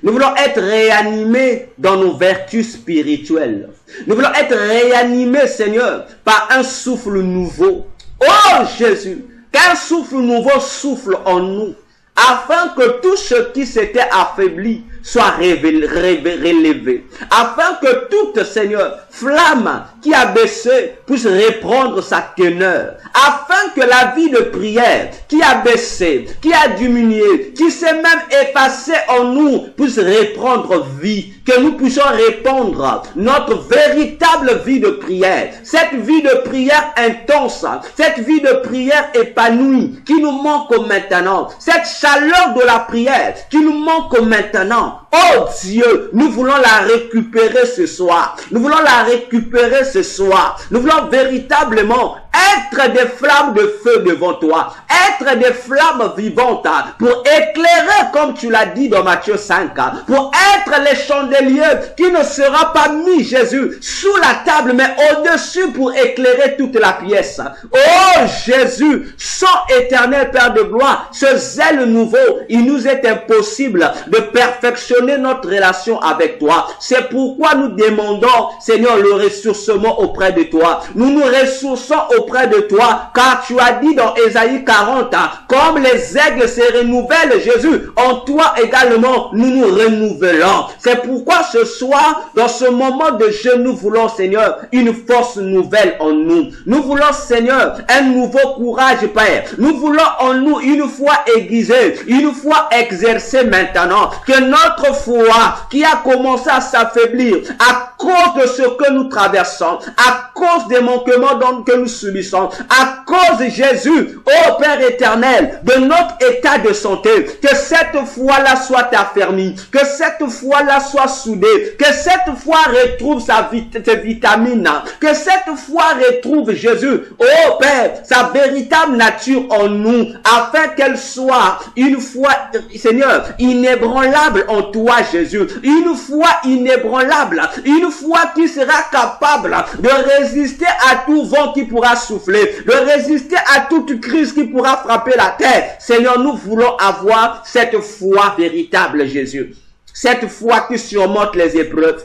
Nous voulons être réanimés dans nos vertus spirituelles. Nous voulons être réanimés, Seigneur, par un souffle nouveau. Oh Jésus, qu'un souffle nouveau souffle en nous, afin que tout ce qui s'était affaibli soit relevé. Afin que toute, Seigneur, flamme qui a baissé puisse reprendre sa teneur, afin que la vie de prière qui a baissé, qui a diminué, qui s'est même effacée en nous puisse reprendre vie, que nous puissions répondre notre véritable vie de prière, cette vie de prière intense, cette vie de prière épanouie qui nous manque maintenant, cette chaleur de la prière qui nous manque maintenant. Oh Dieu, nous voulons la récupérer ce soir. Nous voulons la récupérer ce soir. Nous voulons véritablement être des flammes de feu devant toi. Être des flammes vivantes pour éclairer, comme tu l'as dit dans Matthieu 5, pour être les chandeliers qui ne sera pas mis, Jésus, sous la table, mais au-dessus pour éclairer toute la pièce. Oh Jésus, sang éternel Père de gloire, ce zèle nouveau, il nous est impossible de perfectionner notre relation avec toi. C'est pourquoi nous demandons, Seigneur, le ressourcement auprès de toi. Nous nous ressourçons auprès de toi, car tu as dit dans Ésaïe 40, comme les aigles se renouvellent, Jésus, en toi également, nous nous renouvelons. C'est pourquoi ce soir, dans ce moment de jeûne, nous voulons, Seigneur, une force nouvelle en nous. Nous voulons, Seigneur, un nouveau courage, Père. Nous voulons en nous une foi aiguisée, une foi exercée maintenant, que notre foi qui a commencé à s'affaiblir à cause de ce que nous traversons, à cause des manquements que nous subissons, à cause de Jésus, ô Père éternel, de notre état de santé, que cette foi-là soit affermie, que cette foi-là soit soudée, que cette foi retrouve ses vitamines, que cette foi retrouve Jésus, ô Père, sa véritable nature en nous, afin qu'elle soit une foi, Seigneur, inébranlable en toi, Jésus, une foi inébranlable, une foi qui sera capable de résister à tout vent qui pourra souffler, de résister à toute crise qui pourra frapper la terre. Seigneur, nous voulons avoir cette foi véritable, Jésus. Cette foi qui surmonte les épreuves.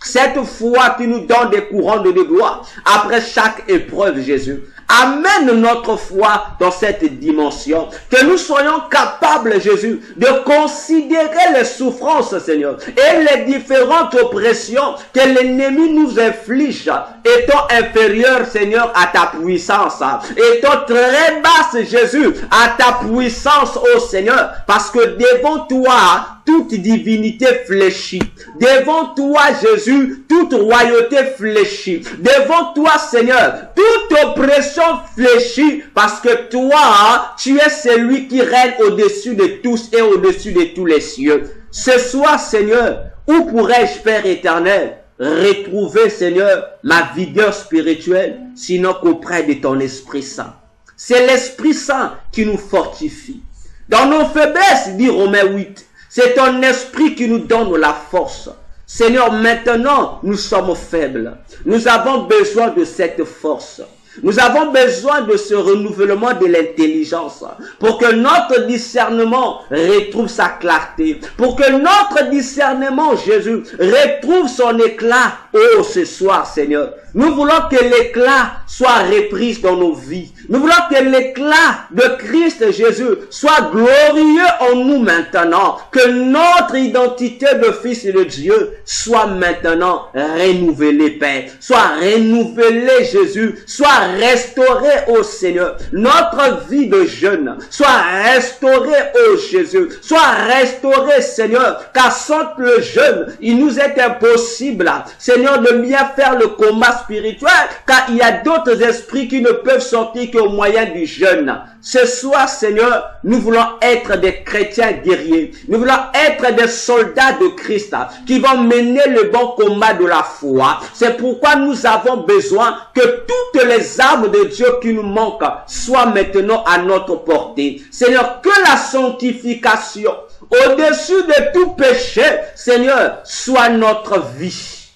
Cette foi qui nous donne des couronnes de gloire après chaque épreuve, Jésus. Amène notre foi dans cette dimension. Que nous soyons capables, Jésus, de considérer les souffrances, Seigneur, et les différentes oppressions que l'ennemi nous inflige, étant inférieur, Seigneur, à ta puissance. Étant très basse, Jésus, à ta puissance, ô Seigneur, parce que devant toi, toute divinité fléchit. Devant toi, Jésus, toute royauté fléchit. Devant toi, Seigneur, toute oppression fléchit, parce que toi, tu es celui qui règne au-dessus de tous et au-dessus de tous les cieux. Ce soir, Seigneur, où pourrais-je, Père éternel, retrouver, Seigneur, ma vigueur spirituelle, sinon qu'auprès de ton Esprit Saint? C'est l'Esprit Saint qui nous fortifie. Dans nos faiblesses, dit Romains 8, c'est ton esprit qui nous donne la force. Seigneur, maintenant, nous sommes faibles. Nous avons besoin de cette force. Nous avons besoin de ce renouvellement de l'intelligence pour que notre discernement retrouve sa clarté, pour que notre discernement, Jésus, retrouve son éclat. Oh, ce soir, Seigneur, nous voulons que l'éclat soit repris dans nos vies. Nous voulons que l'éclat de Christ Jésus soit glorieux en nous maintenant. Que notre identité de fils de Dieu soit maintenant renouvelée, Père. Soit renouvelée, Jésus. Soit restaurée, ô Seigneur. Notre vie de jeûne soit restaurée, ô Jésus. Soit restaurée, Seigneur. Car sans le jeûne, il nous est impossible, Seigneur, de bien faire le combat spirituel, car il y a d'autres esprits qui ne peuvent sortir qu'au moyen du jeûne. Ce soir, Seigneur, nous voulons être des chrétiens guerriers. Nous voulons être des soldats de Christ qui vont mener le bon combat de la foi. C'est pourquoi nous avons besoin que toutes les armes de Dieu qui nous manquent soient maintenant à notre portée. Seigneur, que la sanctification au-dessus de tout péché, Seigneur, soit notre vie.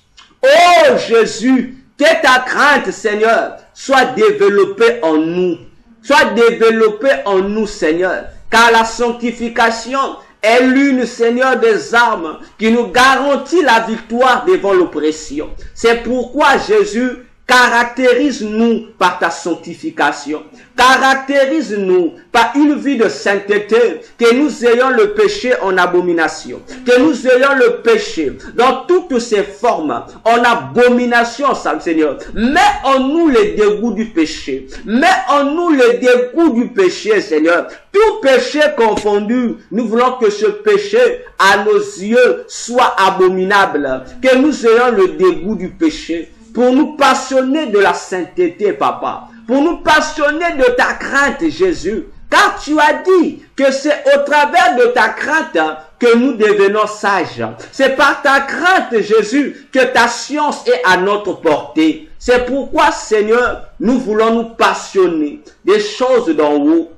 Oh Jésus, que ta crainte, Seigneur, soit développée en nous. Soit développée en nous, Seigneur. Car la sanctification est l'une, Seigneur, des armes qui nous garantit la victoire devant l'oppression. C'est pourquoi, Jésus, Caractérise-nous par ta sanctification. Caractérise-nous par une vie de sainteté, que nous ayons le péché en abomination, que nous ayons le péché dans toutes ses formes en abomination, Seigneur. Mets en nous le dégoût du péché. Mets en nous le dégoût du péché, Seigneur. Tout péché confondu, nous voulons que ce péché à nos yeux soit abominable, que nous ayons le dégoût du péché, pour nous passionner de la sainteté, Papa, pour nous passionner de ta crainte, Jésus, car tu as dit que c'est au travers de ta crainte que nous devenons sages. C'est par ta crainte, Jésus, que ta science est à notre portée. C'est pourquoi, Seigneur, nous voulons nous passionner des choses d'en haut.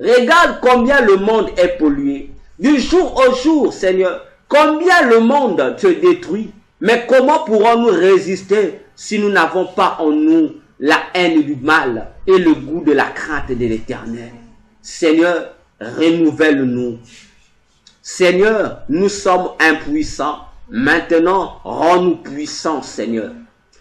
Regarde combien le monde est pollué. Du jour au jour, Seigneur, combien le monde te détruit. Mais comment pourrons-nous résister si nous n'avons pas en nous la haine du mal et le goût de la crainte de l'Éternel? Seigneur, renouvelle-nous. Seigneur, nous sommes impuissants. Maintenant, rends-nous puissants, Seigneur.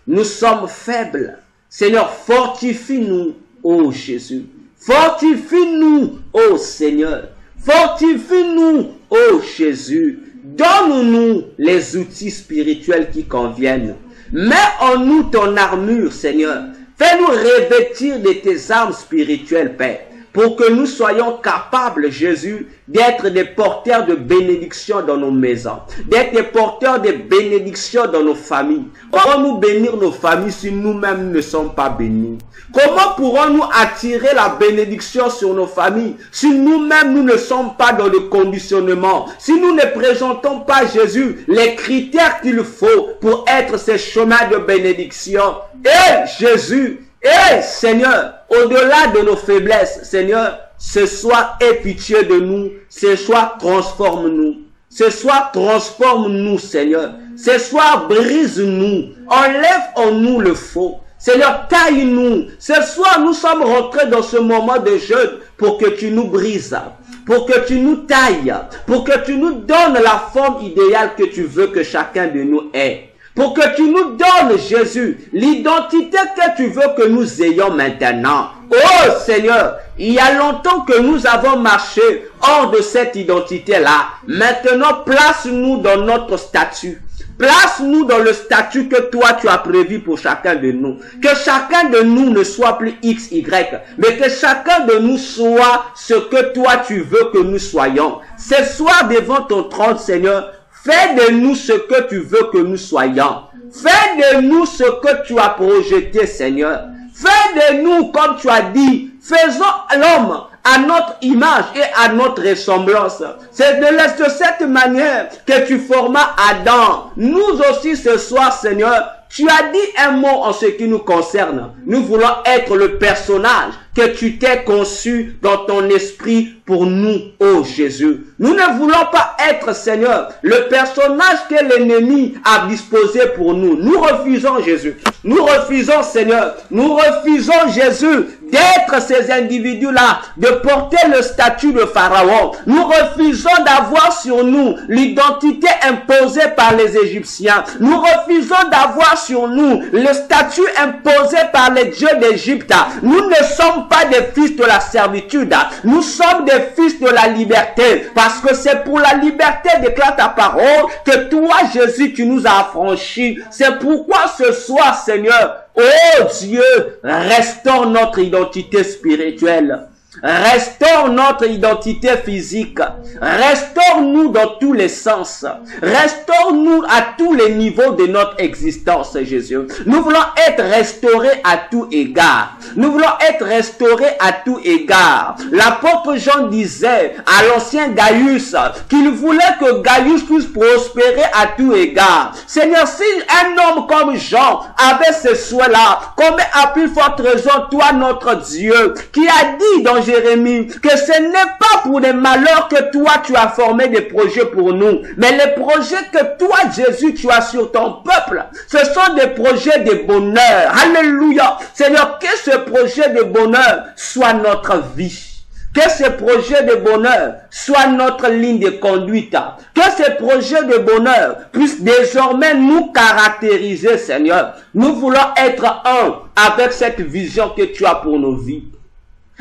Nous sommes faibles. Seigneur, fortifie-nous, ô Jésus. Fortifie-nous, ô Seigneur. Fortifie-nous, ô Jésus. Donne-nous les outils spirituels qui conviennent. Mets en nous ton armure, Seigneur. Fais-nous revêtir de tes armes spirituelles, Père, pour que nous soyons capables, Jésus, d'être des porteurs de bénédictions dans nos maisons, d'être des porteurs de bénédictions dans nos familles. Comment nous bénir nos familles si nous-mêmes ne sommes pas bénis? Comment pourrons-nous attirer la bénédiction sur nos familles si nous-mêmes nous ne sommes pas dans le conditionnement, si nous ne présentons pas, Jésus, les critères qu'il faut pour être ces chemins de bénédiction? Et Jésus, et Seigneur, au-delà de nos faiblesses, Seigneur, ce soir aie pitié de nous, ce soir transforme-nous, ce soir transforme-nous, Seigneur, ce soir brise-nous, enlève en nous le faux, Seigneur, taille-nous. Ce soir, nous sommes rentrés dans ce moment de jeûne pour que tu nous brises, pour que tu nous tailles, pour que tu nous donnes la forme idéale que tu veux que chacun de nous ait. Pour que tu nous donnes, Jésus, l'identité que tu veux que nous ayons maintenant. Oh Seigneur, il y a longtemps que nous avons marché hors de cette identité-là. Maintenant, place-nous dans notre statut. Place-nous dans le statut que toi tu as prévu pour chacun de nous. Que chacun de nous ne soit plus X, Y, mais que chacun de nous soit ce que toi tu veux que nous soyons. Ce soir devant ton trône, Seigneur, fais de nous ce que tu veux que nous soyons. Fais de nous ce que tu as projeté, Seigneur. Fais de nous, comme tu as dit, faisons l'homme à notre image et à notre ressemblance. C'est de cette manière que tu formas Adam. Nous aussi ce soir, Seigneur, tu as dit un mot en ce qui nous concerne. Nous voulons être le personnage que tu t'es conçu dans ton esprit pour nous, ô Jésus. Nous ne voulons pas être, Seigneur, le personnage que l'ennemi a disposé pour nous. Nous refusons, Jésus. Nous refusons, Seigneur. Nous refusons, Jésus, d'être ces individus-là, de porter le statut de Pharaon. Nous refusons d'avoir sur nous l'identité imposée par les Égyptiens. Nous refusons d'avoir sur nous le statut imposé par les dieux d'Égypte. Nous ne sommes pas des fils de la servitude. Nous sommes des fils de la liberté. Parce que c'est pour la liberté, déclare ta parole, que toi, Jésus, tu nous as affranchis. C'est pourquoi ce soir, Seigneur, oh Dieu, restaure notre identité spirituelle. Restaure notre identité physique. Restaure-nous dans tous les sens. Restaure-nous à tous les niveaux de notre existence, Jésus. Nous voulons être restaurés à tout égard. Nous voulons être restaurés à tout égard. L'apôtre Jean disait à l'ancien Gaius qu'il voulait que Gaius puisse prospérer à tout égard. Seigneur, si un homme comme Jean avait ce souhait-là, combien à plus forte raison, toi, notre Dieu, qui a dit dans Jérémie, que ce n'est pas pour des malheurs que toi tu as formé des projets pour nous, mais les projets que toi, Jésus, tu as sur ton peuple, ce sont des projets de bonheur. Alléluia. Seigneur, que ce projet de bonheur soit notre vie. Que ces projets de bonheur soient notre ligne de conduite. Que ces projets de bonheur puissent désormais nous caractériser, Seigneur. Nous voulons être un avec cette vision que tu as pour nos vies.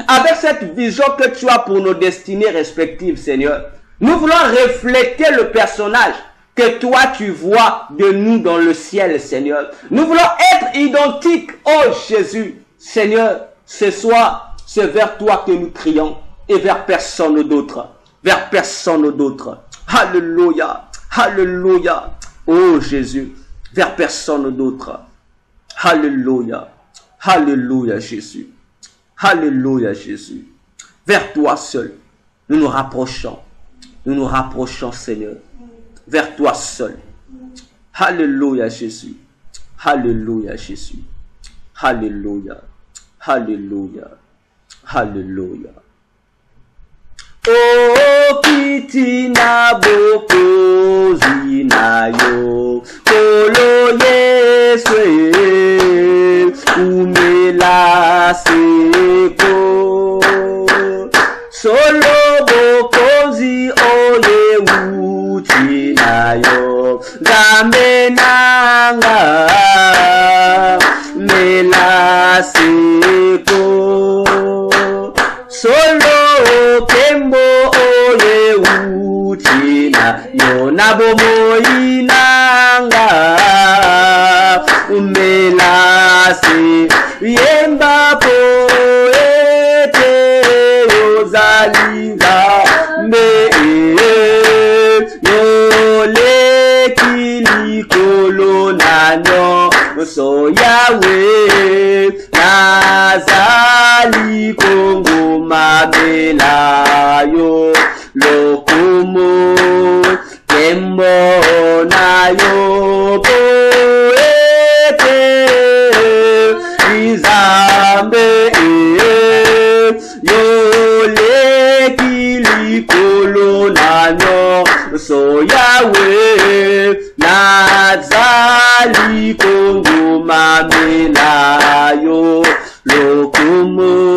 Avec cette vision que tu as pour nos destinées respectives, Seigneur. Nous voulons refléter le personnage que toi tu vois de nous dans le ciel, Seigneur. Nous voulons être identiques, oh Jésus. Seigneur, ce soir, c'est vers toi que nous crions et vers personne d'autre. Vers personne d'autre. Alléluia. Alléluia. Oh Jésus, vers personne d'autre. Alléluia. Alléluia Jésus. Alléluia Jésus. Vers toi seul, nous nous rapprochons. Nous nous rapprochons, Seigneur. Vers toi seul. Alléluia Jésus. Alléluia Jésus. Alléluia. Alléluia. Alléluia. Oh, kitina boko zinayo. Kolo yeswe. Umela seko. Solo bokozi oye uchinayo. Gamenanga. Mela seko. Solo kembo oye uchina yo nabomo inanga umelase yemba poete ozaliga me yo lekili kolonano so Yahweh nazali kongo mabela yo lokumu kembo na yo poete izambe yo lekili kolonano so Yahweh nazali kongo mabela yo lokumu.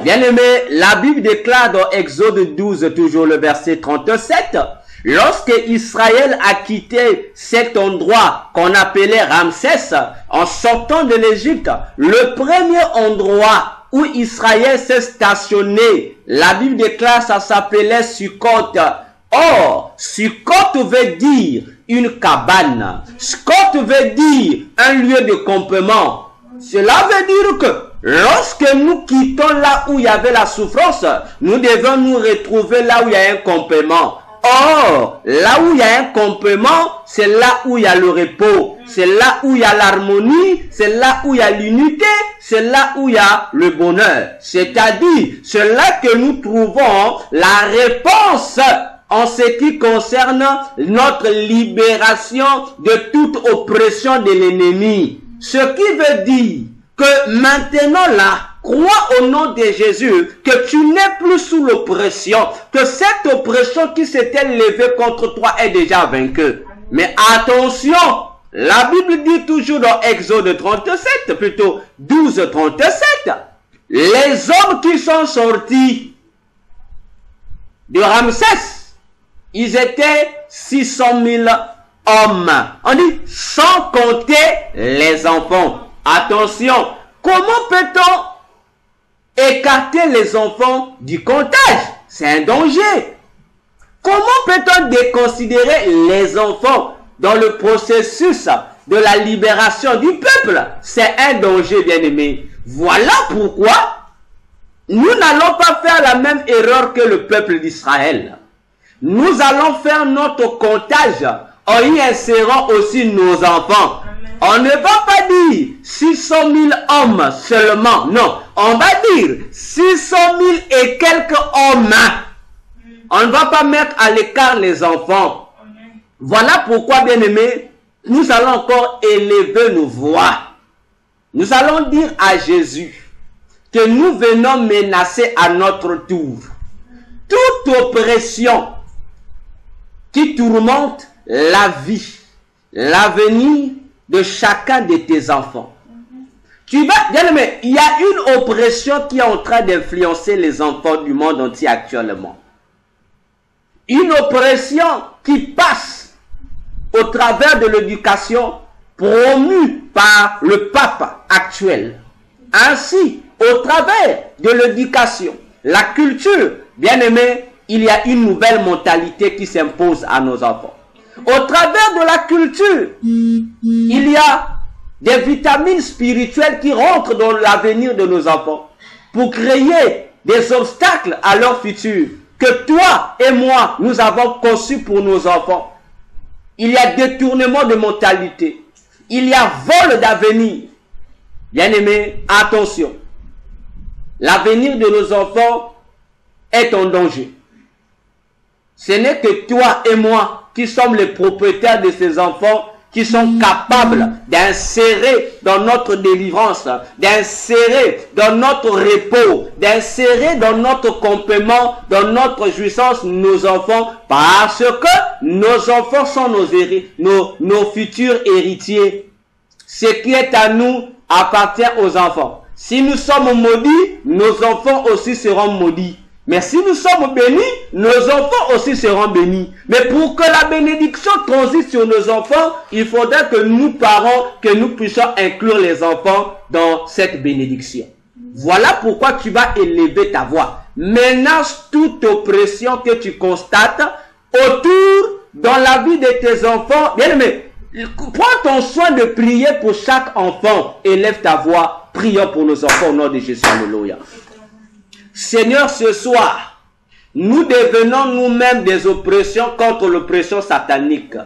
Bien-aimé, la Bible déclare dans Exode 12, toujours le verset 37, lorsque Israël a quitté cet endroit qu'on appelait Ramsès, en sortant de l'Égypte, le premier endroit où Israël s'est stationné, la Bible déclare ça s'appelait Sukkot. Or, Sukkot veut dire une cabane. Sukkot veut dire un lieu de campement. Cela veut dire que lorsque nous quittons là où il y avait la souffrance, nous devons nous retrouver là où il y a un campement. Or, là où il y a un campement, c'est là où il y a le repos. C'est là où il y a l'harmonie. C'est là où il y a l'unité. C'est là où il y a le bonheur. C'est-à-dire, c'est là que nous trouvons la réponse en ce qui concerne notre libération de toute oppression de l'ennemi. Ce qui veut dire que maintenant là, crois au nom de Jésus que tu n'es plus sous l'oppression, que cette oppression qui s'était levée contre toi est déjà vaincue. Mais attention, la Bible dit toujours dans Exode 37, plutôt 12, 37, les hommes qui sont sortis de Ramsès, ils étaient 600 000 hommes. On dit sans compter les enfants. Attention, comment peut-on écarter les enfants du comptage? C'est un danger. Comment peut-on déconsidérer les enfants dans le processus de la libération du peuple? C'est un danger, bien-aimé. Voilà pourquoi nous n'allons pas faire la même erreur que le peuple d'Israël. Nous allons faire notre comptage en y insérant aussi nos enfants. On ne va pas dire 600 000 hommes seulement. Non, on va dire 600 000 et quelques hommes. On ne va pas mettre à l'écart les enfants. Voilà pourquoi, bien-aimés, nous allons encore élever nos voix. Nous allons dire à Jésus que nous venons menacer à notre tour toute oppression qui tourmente la vie, l'avenir de chacun de tes enfants. Bien aimé, il y a une oppression qui est en train d'influencer les enfants du monde entier actuellement. Une oppression qui passe au travers de l'éducation promue par le pape actuel. Ainsi, au travers de l'éducation, la culture, bien aimé, il y a une nouvelle mentalité qui s'impose à nos enfants. Au travers de la culture, il y a des vitamines spirituelles qui rentrent dans l'avenir de nos enfants pour créer des obstacles à leur futur que toi et moi, nous avons conçus pour nos enfants. Il y a détournement de mentalité. Il y a vol d'avenir. Bien-aimés, attention. L'avenir de nos enfants est en danger. Ce n'est que toi et moi qui sommes les propriétaires de ces enfants qui sont capables d'insérer dans notre délivrance, d'insérer dans notre repos, d'insérer dans notre complément, dans notre jouissance nos enfants, parce que nos enfants sont nos futurs héritiers. Ce qui est à nous appartient aux enfants. Si nous sommes maudits, nos enfants aussi seront maudits. Mais si nous sommes bénis, nos enfants aussi seront bénis. Mais pour que la bénédiction transite sur nos enfants, il faudra que nous, parents, que nous puissions inclure les enfants dans cette bénédiction. Voilà pourquoi tu vas élever ta voix. Menace toute oppression que tu constates autour dans la vie de tes enfants. Bien aimé, prends ton soin de prier pour chaque enfant. Élève ta voix. Prions pour nos enfants au nom de Jésus. Alléluia. Seigneur, ce soir, nous devenons nous-mêmes des oppressions contre l'oppression satanique.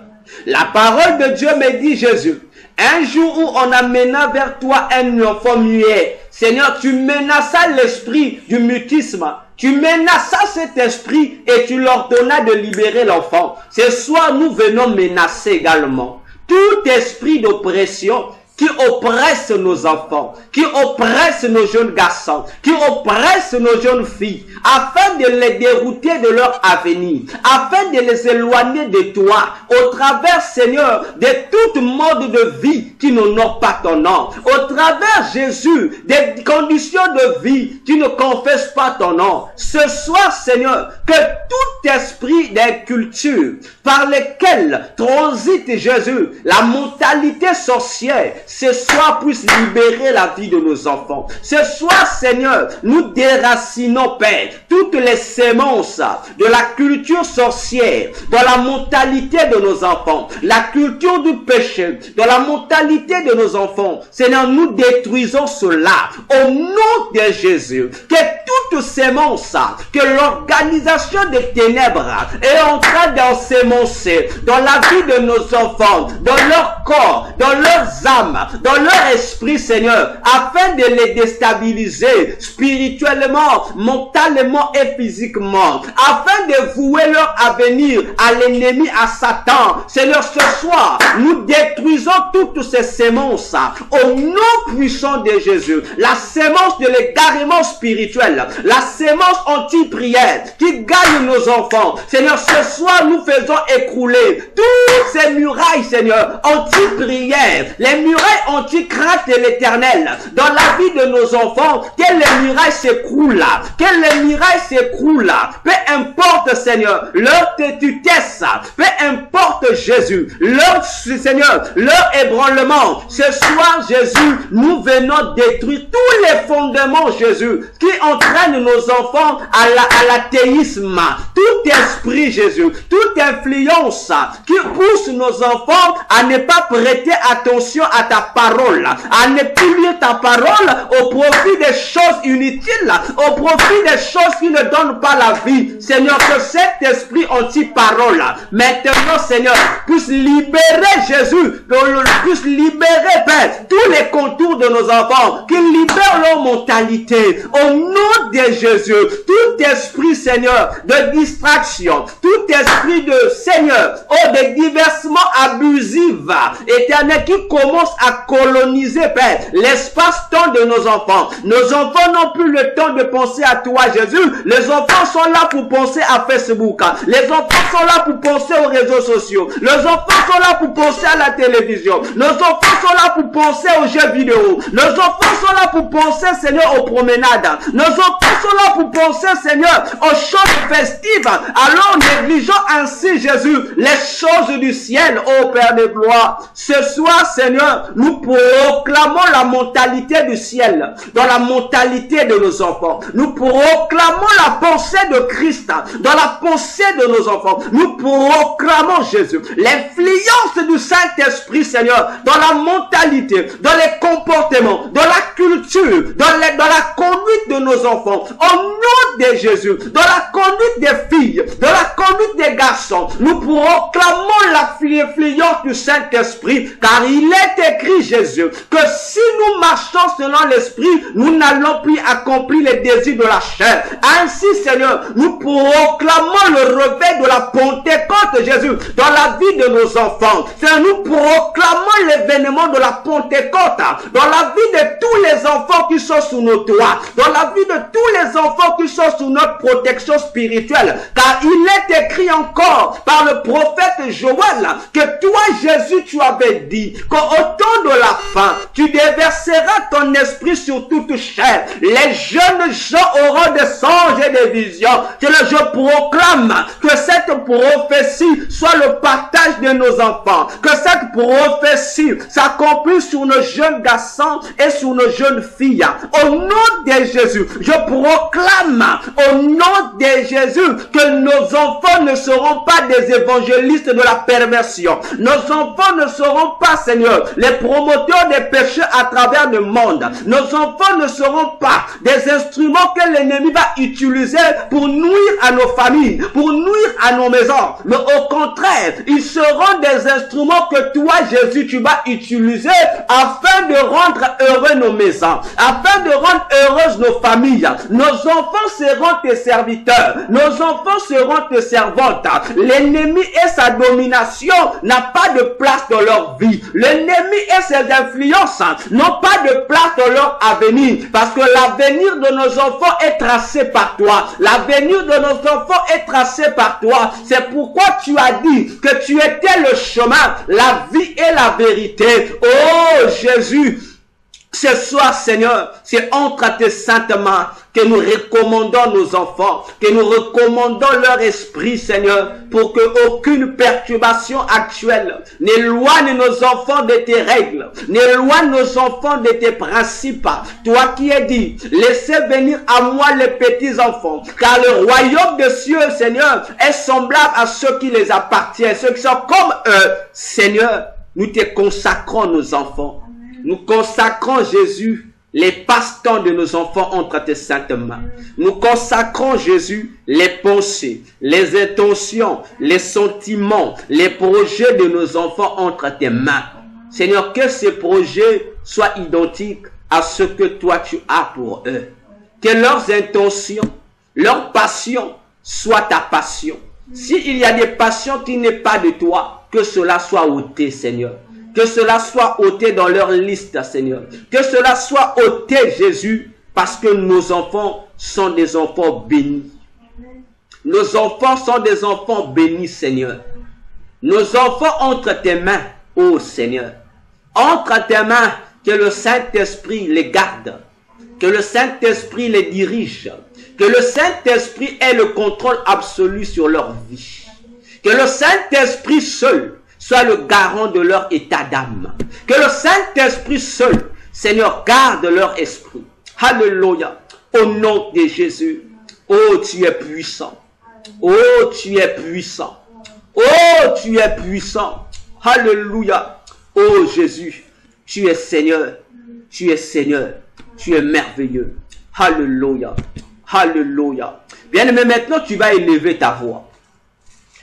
La parole de Dieu me dit, Jésus, un jour où on amena vers toi un enfant muet, Seigneur, tu menaças l'esprit du mutisme. Tu menaças cet esprit et tu leur donnas de libérer l'enfant. Ce soir, nous venons menacer également tout esprit d'oppression qui oppresse nos enfants, qui oppresse nos jeunes garçons, qui oppresse nos jeunes filles, afin de les dérouter de leur avenir, afin de les éloigner de toi, au travers, Seigneur, de tout mode de vie qui n'honore pas ton nom, au travers, Jésus, des conditions de vie qui ne confessent pas ton nom. Ce soir, Seigneur, que tout esprit d'inculture par lequel transite Jésus, la mentalité sorcière, ce soir puisse libérer la vie de nos enfants. Ce soir, Seigneur, nous déracinons, Père, toutes les sémences de la culture sorcière, dans la mentalité de nos enfants, la culture du péché, dans la mentalité de nos enfants. Seigneur, nous détruisons cela au nom de Jésus. Que toute sémence, que l'organisation des ténèbres est en train d'ensemencer dans la vie de nos enfants, dans leur corps, dans leurs âmes, dans leur esprit, Seigneur, afin de les déstabiliser spirituellement, mentalement et physiquement, afin de vouer leur avenir à l'ennemi, à Satan. Seigneur, ce soir, nous détruisons toutes ces sémences au nom puissant de Jésus. La sémence de l'égarement spirituel, la sémence anti-prière qui gagne nos enfants. Seigneur, ce soir, nous faisons écrouler toutes ces murailles, Seigneur, anti-prière, les murailles anti-crainte de l'éternel dans la vie de nos enfants. Que les murailles s'écroulent, que les murailles s'écroulent, peu importe, Seigneur, leur tétutesse, peu importe, Jésus, leur, Seigneur, leur ébranlement. Ce soir, Jésus, nous venons détruire tous les fondements, Jésus, qui entraînent nos enfants à l'athéisme. Tout esprit, Jésus, toute influence qui pousse nos enfants à ne pas prêter attention à ta parole, à ne plus lire ta parole au profit des choses inutiles, au profit des choses qui ne donnent pas la vie. Seigneur, que cet esprit anti-parole, maintenant, Seigneur, puisse libérer Jésus, puisse libérer, Père, tous les contours de nos enfants, qu'il libère leur mentalité. Au nom de Jésus, tout esprit, Seigneur, de distraction, tout esprit de Seigneur, de diversement abusif, Éternel, qui commence à coloniser, Père, l'espace-temps de nos enfants. Nos enfants n'ont plus le temps de penser à toi, Jésus. Les enfants sont là pour penser à Facebook. Les enfants sont là pour penser aux réseaux sociaux. Les enfants sont là pour penser à la télévision. Nos enfants sont là pour penser aux jeux vidéo. Nos enfants sont là pour penser, Seigneur, aux promenades. Nos enfants sont là pour penser, Seigneur, aux choses festives. Alors négligeons ainsi, Jésus, les choses du ciel, ô Père de gloire. Ce soir, Seigneur, nous proclamons la mentalité du ciel dans la mentalité de nos enfants. Nous proclamons la pensée de Christ dans la pensée de nos enfants. Nous proclamons, Jésus, l'influence du Saint-Esprit, Seigneur, dans la mentalité, dans les comportements, dans la culture, dans la conduite de nos enfants. Au nom de Jésus, dans la conduite des filles, dans la conduite des garçons, nous proclamons l'influence du Saint-Esprit, car il est écrit, Jésus, que si nous marchons selon l'Esprit, nous n'allons plus accomplir les désirs de la chair. Ainsi, Seigneur, nous proclamons le réveil de la Pentecôte, Jésus, dans la vie de nos enfants. Seigneur, nous proclamons l'événement de la Pentecôte dans la vie de tous les enfants qui sont sous nos toits, dans la vie de tous les enfants qui sont sous notre protection spirituelle, car il est écrit encore par le prophète Joël que toi, Jésus, tu avais dit qu'au temps de la fin, tu déverseras ton esprit sur toute chair. Les jeunes gens auront des songes et des visions. Je proclame que cette prophétie soit le partage de nos enfants, que cette prophétie s'accomplisse sur nos jeunes garçons et sur nos jeunes filles. Au nom de Jésus, je proclame au nom de Jésus que nos enfants ne seront pas des évangélistes de la perversion. Nos enfants ne seront pas, Seigneur, les promoteurs des péchés à travers le monde. Nos enfants ne seront pas des instruments que l'ennemi va utiliser pour nuire à nos familles, pour nuire à nos maisons. Mais au contraire, ils seront des instruments que toi, Jésus, tu vas utiliser afin de rendre heureux nos maisons, afin de rendre heureuses nos familles. Nos enfants seront tes serviteurs. Nos enfants seront tes servantes. L'ennemi et sa domination n'a pas de place dans leur vie. L'ennemi et ses influences n'ont pas de place dans leur avenir, parce que l'avenir de nos enfants est tracé par toi. L'avenir de nos enfants est tracé par toi. C'est pourquoi tu as dit que tu étais le chemin, la vie et la vérité. Oh Jésus, ce soir, Seigneur, c'est entre tes saintes mains que nous recommandons nos enfants, que nous recommandons leur esprit, Seigneur, pour que aucune perturbation actuelle n'éloigne nos enfants de tes règles, n'éloigne nos enfants de tes principes. Toi qui es dit, laissez venir à moi les petits enfants, car le royaume des cieux, Seigneur, est semblable à ceux qui les appartiennent, ceux qui sont comme eux. Seigneur, nous te consacrons nos enfants. Nous consacrons, Jésus, les passe-temps de nos enfants entre tes saintes mains. Nous consacrons, Jésus, les pensées, les intentions, les sentiments, les projets de nos enfants entre tes mains. Seigneur, que ces projets soient identiques à ce que toi tu as pour eux. Que leurs intentions, leurs passions soient ta passion. S'il y a des passions qui n'est pas de toi, que cela soit ôté, Seigneur. Que cela soit ôté dans leur liste, Seigneur. Que cela soit ôté, Jésus, parce que nos enfants sont des enfants bénis. Nos enfants sont des enfants bénis, Seigneur. Nos enfants entre tes mains, ô Seigneur. Entre tes mains, que le Saint-Esprit les garde. Que le Saint-Esprit les dirige. Que le Saint-Esprit ait le contrôle absolu sur leur vie. Que le Saint-Esprit seul soit le garant de leur état d'âme. Que le Saint-Esprit seul, Seigneur, garde leur esprit. Alléluia. Au nom de Jésus. Oh, tu es puissant. Oh, tu es puissant. Oh, tu es puissant. Alléluia. Oh, Jésus, tu es Seigneur. Tu es Seigneur. Tu es merveilleux. Alléluia. Alléluia. Bien-aimé, maintenant tu vas élever ta voix.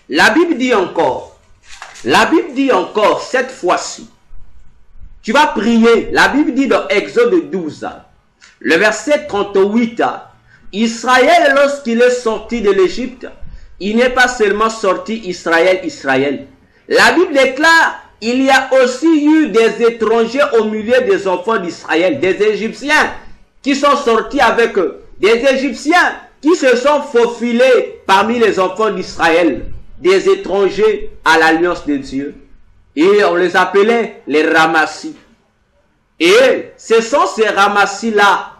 La Bible dit encore, cette fois-ci, tu vas prier. La Bible dit dans Exode 12, le verset 38, Israël, lorsqu'il est sorti de l'Égypte, il n'est pas seulement sorti Israël. La Bible déclare, il y a aussi eu des étrangers au milieu des enfants d'Israël, des Égyptiens qui sont sortis avec eux, des Égyptiens qui se sont faufilés parmi les enfants d'Israël, des étrangers à l'alliance de Dieu. Et on les appelait les ramassis. Et ce sont ces ramassis-là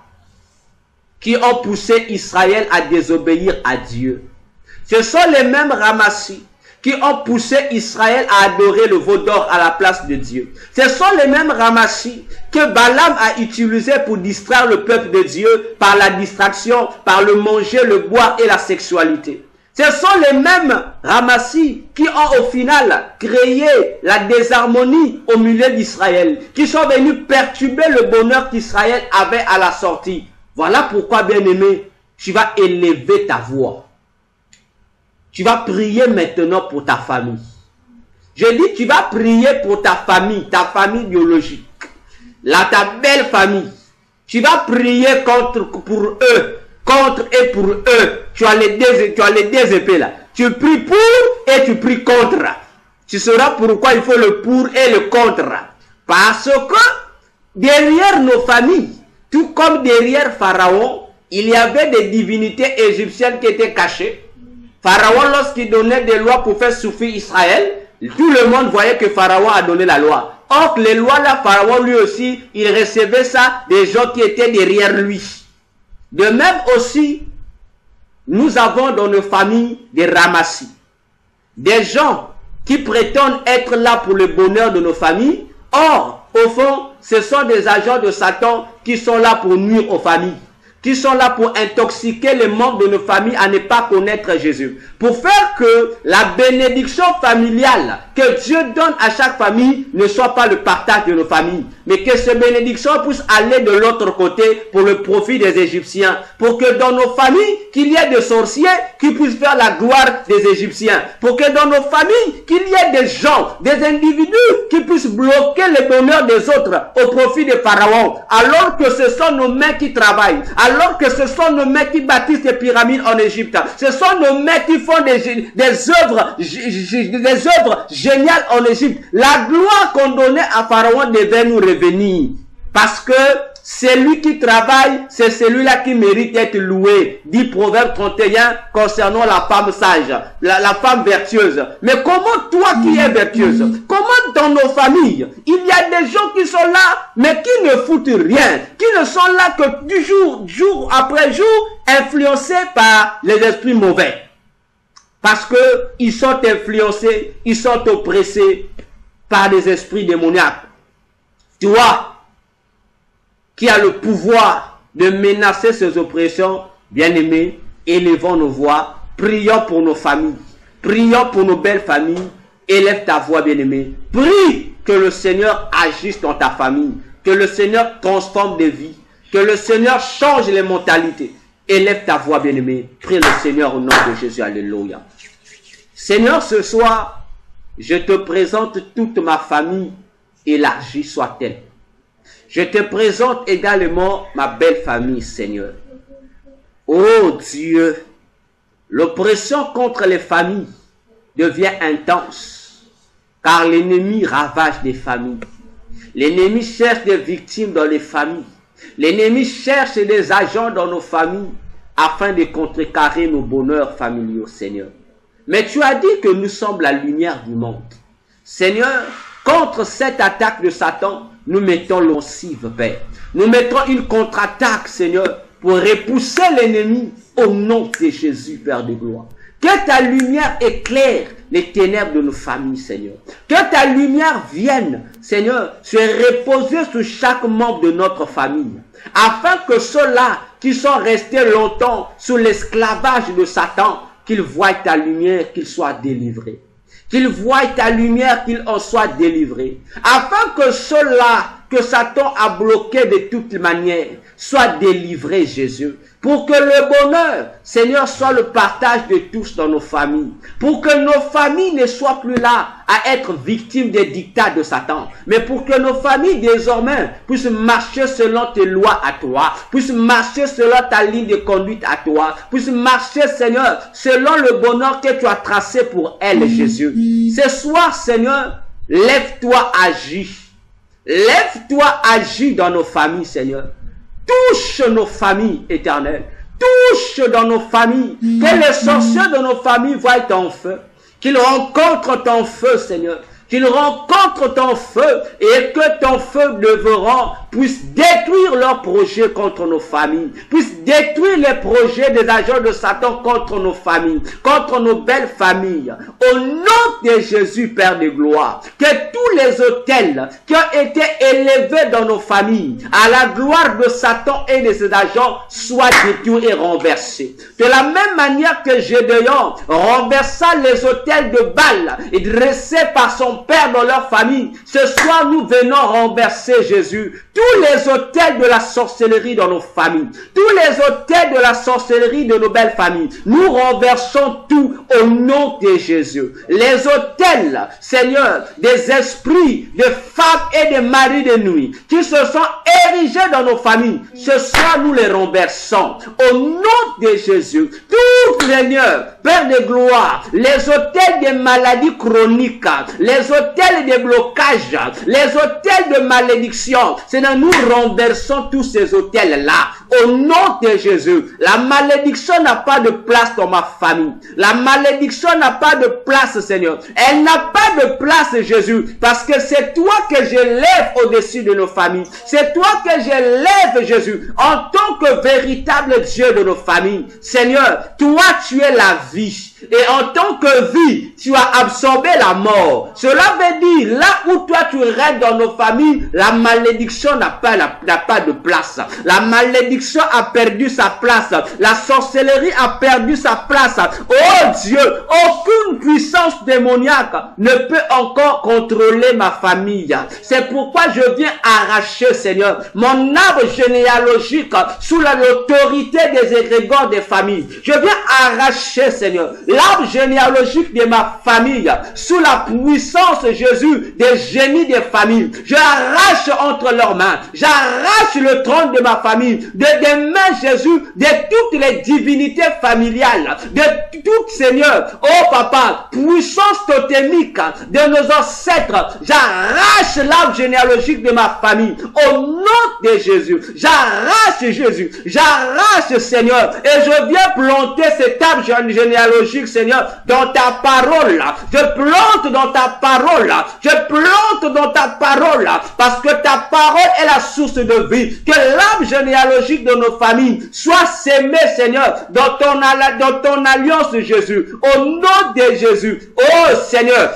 qui ont poussé Israël à désobéir à Dieu. Ce sont les mêmes ramassis qui ont poussé Israël à adorer le veau d'or à la place de Dieu. Ce sont les mêmes ramassis que Balaam a utilisés pour distraire le peuple de Dieu par la distraction, par le manger, le boire et la sexualité. Ce sont les mêmes ramassis qui ont au final créé la désharmonie au milieu d'Israël, qui sont venus perturber le bonheur qu'Israël avait à la sortie. Voilà pourquoi, bien-aimé, tu vas élever ta voix. Tu vas prier maintenant pour ta famille. Je dis, tu vas prier pour ta famille biologique, ta belle famille. Tu vas prier pour eux. Contre et pour eux. Tu as les deux épées là. Tu pries pour et tu pries contre. Tu sauras pourquoi il faut le pour et le contre. Parce que derrière nos familles, tout comme derrière Pharaon, il y avait des divinités égyptiennes qui étaient cachées. Pharaon, lorsqu'il donnait des lois pour faire souffrir Israël, tout le monde voyait que Pharaon a donné la loi. Or, les lois là, Pharaon lui aussi, il recevait ça des gens qui étaient derrière lui. De même aussi, nous avons dans nos familles des ramassis. Des gens qui prétendent être là pour le bonheur de nos familles. Or, au fond, ce sont des agents de Satan qui sont là pour nuire aux familles. Qui sont là pour intoxiquer les membres de nos familles à ne pas connaître Jésus. Pour faire que la bénédiction familiale que Dieu donne à chaque famille ne soit pas le partage de nos familles. Mais que cette bénédiction puisse aller de l'autre côté pour le profit des Égyptiens. Pour que dans nos familles, qu'il y ait des sorciers qui puissent faire la gloire des Égyptiens. Pour que dans nos familles, qu'il y ait des gens, des individus qui puissent bloquer le bonheur des autres au profit de Pharaon. Alors que ce sont nos mains qui travaillent. Alors que ce sont nos mains qui bâtissent des pyramides en Égypte. Ce sont nos mains qui font des œuvres géniales en Égypte. La gloire qu'on donnait à Pharaon devait nous revenir. Parce que celui qui travaille, c'est celui-là qui mérite d'être loué. Dit Proverbe 31 concernant la femme sage, la femme vertueuse. Mais comment toi qui es vertueuse, comment dans nos familles, il y a des gens qui sont là, mais qui ne foutent rien, qui ne sont là que du jour après jour, influencés par les esprits mauvais. Parce que ils sont influencés, ils sont oppressés par des esprits démoniaques. Toi, qui a le pouvoir de menacer ces oppressions, bien-aimés, élevons nos voix, prions pour nos familles, prions pour nos belles familles, élève ta voix, bien-aimé, prie que le Seigneur agisse dans ta famille, que le Seigneur transforme des vies, que le Seigneur change les mentalités, élève ta voix, bien-aimé, prie le Seigneur au nom de Jésus, alléluia. Seigneur, ce soir, je te présente toute ma famille, élargie soit-elle. Je te présente également ma belle famille, Seigneur. Oh Dieu, l'oppression contre les familles devient intense, car l'ennemi ravage des familles. L'ennemi cherche des victimes dans les familles. L'ennemi cherche des agents dans nos familles afin de contrecarrer nos bonheurs familiaux, Seigneur. Mais tu as dit que nous sommes la lumière du monde. Seigneur, contre cette attaque de Satan, nous mettons l'oncive, Père. Nous mettons une contre-attaque, Seigneur, pour repousser l'ennemi au nom de Jésus, Père de gloire. Que ta lumière éclaire les ténèbres de nos familles, Seigneur. Que ta lumière vienne, Seigneur, se reposer sur chaque membre de notre famille. Afin que ceux-là qui sont restés longtemps sous l'esclavage de Satan, qu'ils voient ta lumière, qu'ils soient délivrés. Qu'ils voient ta lumière, qu'ils en soient délivrés. Afin que ceux-là que Satan a bloquées de toutes manières soient délivrées, Jésus. Pour que le bonheur, Seigneur, soit le partage de tous dans nos familles. Pour que nos familles ne soient plus là à être victimes des dictats de Satan. Mais pour que nos familles désormais puissent marcher selon tes lois à toi. Puissent marcher selon ta ligne de conduite à toi. Puissent marcher, Seigneur, selon le bonheur que tu as tracé pour elles, Jésus. Ce soir, Seigneur, lève-toi, agis. Lève-toi, agis dans nos familles, Seigneur. Touche nos familles éternelles. Touche dans nos familles. Que les sorciers de nos familles voient ton feu. Qu'ils rencontrent ton feu, Seigneur. Qu'ils rencontrent ton feu et que ton feu dévorant puisse détruire leurs projets contre nos familles, puisse détruire les projets des agents de Satan contre nos familles, contre nos belles familles. Au nom de Jésus, Père de gloire, que tous les autels qui ont été élevés dans nos familles à la gloire de Satan et de ses agents soient détruits et renversés. De la même manière que Gédéon renversa les autels de Baal et dressés par son Père dans leur famille, ce soir nous venons renverser, Jésus, tous les autels de la sorcellerie dans nos familles, tous les autels de la sorcellerie de nos belles familles. Nous renversons tout au nom de Jésus. Les autels, Seigneur, des esprits, de femmes et de maris de nuit qui se sont érigés dans nos familles, ce soir nous les renversons au nom de Jésus. Tout, Seigneur, Père de gloire, les autels des maladies chroniques, les hôtels de blocage, les hôtels de malédiction, Seigneur, nous renversons tous ces hôtels-là. Au nom de Jésus, la malédiction n'a pas de place dans ma famille. La malédiction n'a pas de place, Seigneur. Elle n'a pas de place, Jésus, parce que c'est toi que je lève au-dessus de nos familles. C'est toi que je lève, Jésus, en tant que véritable Dieu de nos familles. Seigneur, toi, tu es la vie. Et en tant que vie, tu as absorbé la mort. Cela veut dire, là où toi tu règnes dans nos familles, la malédiction n'a pas de place. La malédiction a perdu sa place. La sorcellerie a perdu sa place. Oh Dieu, aucune puissance démoniaque ne peut encore contrôler ma famille. C'est pourquoi je viens arracher, Seigneur, mon arbre généalogique sous l'autorité des égrégores des familles. Je viens arracher, Seigneur, l'arbre généalogique de ma famille, sous la puissance, Jésus, des génies des familles. Je arrache entre leurs mains, j'arrache le trône de ma famille, des mains, Jésus, de toutes les divinités familiales, de tout, Seigneur, oh Papa, puissance totémique de nos ancêtres. J'arrache l'arbre généalogique de ma famille, au nom de Jésus. J'arrache, Jésus, j'arrache, Seigneur, et je viens planter cet arbre généalogique, Seigneur, dans ta parole. Je plante dans ta parole. Je plante dans ta parole. Parce que ta parole est la source de vie. Que l'arbre généalogique de nos familles soit sémé, Seigneur, dans ton alliance, Jésus. Au nom de Jésus. Oh Seigneur,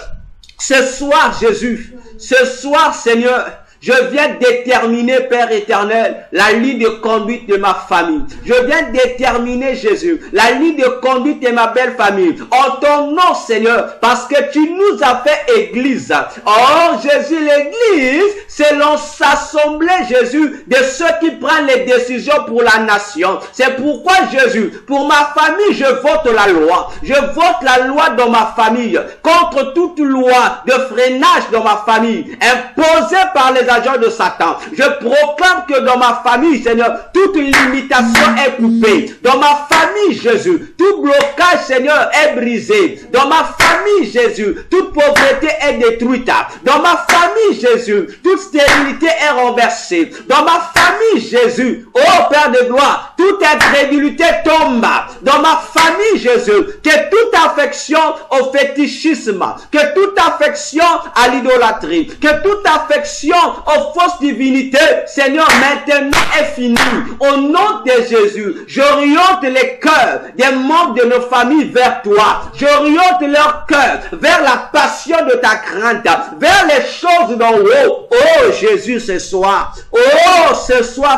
ce soir, Jésus, ce soir, Seigneur, je viens déterminer, Père éternel, la ligne de conduite de ma famille. Je viens déterminer, Jésus, la ligne de conduite de ma belle famille. En ton nom, Seigneur, parce que tu nous as fait église. Oh, Jésus, l'église, c'est l'assemblée, Jésus, de ceux qui prennent les décisions pour la nation. C'est pourquoi, Jésus, pour ma famille, je vote la loi. Je vote la loi dans ma famille, contre toute loi de freinage dans ma famille, imposée par les agents de Satan. Je proclame que dans ma famille, Seigneur, toute limitation est coupée. Dans ma famille, Jésus, tout blocage, Seigneur, est brisé. Dans ma famille, Jésus, toute pauvreté est détruite. Dans ma famille, Jésus, toute stérilité est renversée. Dans ma famille, Jésus, oh Père de gloire, toute incrédulité tombe. Dans ma famille, Jésus, que toute affection au fétichisme, que toute affection à l'idolâtrie, que toute affection aux fausses divinités, Seigneur, maintenant est fini. Au nom de Jésus, j'oriente les cœurs des membres de nos familles vers toi. J'oriente leur cœur vers la passion de ta crainte, vers les choses d'en haut. Oh Jésus, ce soir,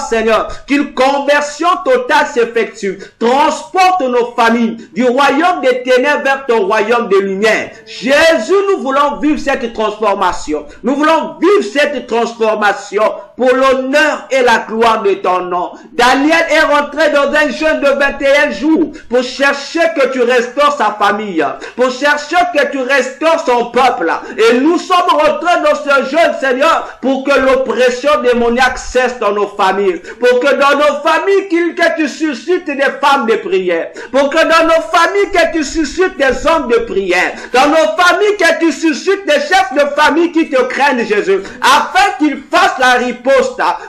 Seigneur, qu'une conversion totale s'effectue. Transporte nos familles du royaume des ténèbres vers ton royaume de lumière. Jésus, nous voulons vivre cette transformation. Nous voulons vivre cette transformation pour l'honneur et la gloire de ton nom. Daniel est rentré dans un jeûne de 21 jours pour chercher que tu restaures sa famille, pour chercher que tu restaures son peuple. Et nous sommes rentrés dans ce jeûne, Seigneur, pour que l'oppression démoniaque cesse dans nos familles, pour que dans nos familles, que tu suscites des femmes de prière, pour que dans nos familles, que tu suscites des hommes de prière, dans nos familles, que tu suscites des chefs de famille qui te craignent, Jésus, afin qu'ils fassent la riposte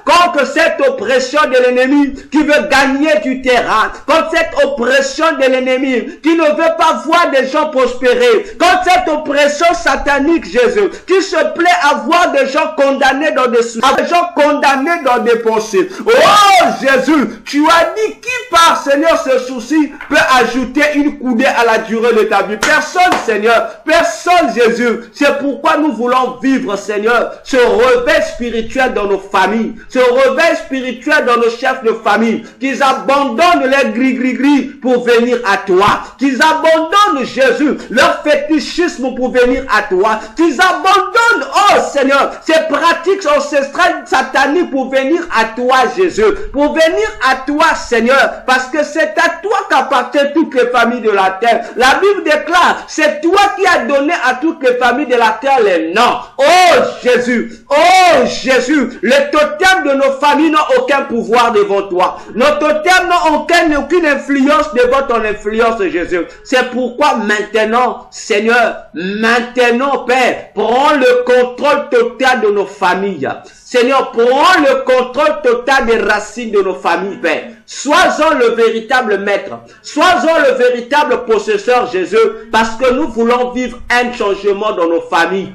contre cette oppression de l'ennemi qui veut gagner du terrain, contre cette oppression de l'ennemi qui ne veut pas voir des gens prospérer, contre cette oppression satanique, Jésus, qui se plaît à voir des gens condamnés dans des soucis, des gens condamnés dans des pensées. Oh Jésus, tu as dit qui par Seigneur ce souci peut ajouter une coudée à la durée de ta vie. Personne, Seigneur, personne, Jésus. C'est pourquoi nous voulons vivre, Seigneur, ce réveil spirituel dans nos familles, ce réveil spirituel dans nos chefs de famille, qu'ils abandonnent les gris-gris-gris pour venir à toi, qu'ils abandonnent, Jésus, leur fétichisme pour venir à toi, qu'ils abandonnent, oh Seigneur, ces pratiques ancestrales sataniques pour venir à toi, Jésus, pour venir à toi, Seigneur, parce que c'est à toi qu'appartiennent toutes les familles de la terre. La Bible déclare, c'est toi qui as donné à toutes les familles de la terre les noms. Oh Jésus, le totem de nos familles n'a aucun pouvoir devant toi. Nos totems n'ont aucune influence devant ton influence, Jésus. C'est pourquoi maintenant, Seigneur, maintenant, Père, prends le contrôle total de nos familles. Seigneur, prends le contrôle total des racines de nos familles, Père. Sois-en le véritable maître. Sois-en le véritable possesseur, Jésus, parce que nous voulons vivre un changement dans nos familles.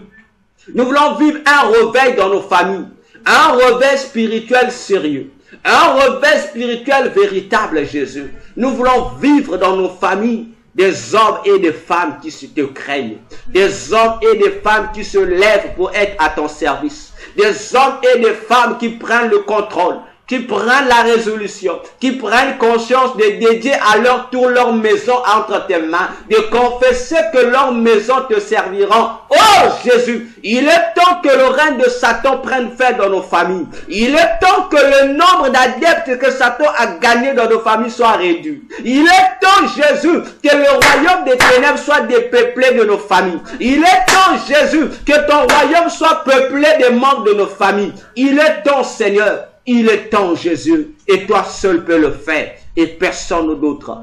Nous voulons vivre un réveil dans nos familles. Un réveil spirituel sérieux. Un réveil spirituel véritable, Jésus. Nous voulons vivre dans nos familles des hommes et des femmes qui te craignent. Des hommes et des femmes qui se lèvent pour être à ton service. Des hommes et des femmes qui prennent le contrôle, qui prennent la résolution, qui prennent conscience de dédier à leur tour leur maison entre tes mains, de confesser que leur maison te serviront. Oh Jésus, il est temps que le règne de Satan prenne fin dans nos familles. Il est temps que le nombre d'adeptes que Satan a gagné dans nos familles soit réduit. Il est temps, Jésus, que le royaume des ténèbres soit dépeuplé de nos familles. Il est temps, Jésus, que ton royaume soit peuplé des membres de nos familles. Il est temps, Seigneur. Il est temps, Jésus, et toi seul peux le faire, et personne d'autre.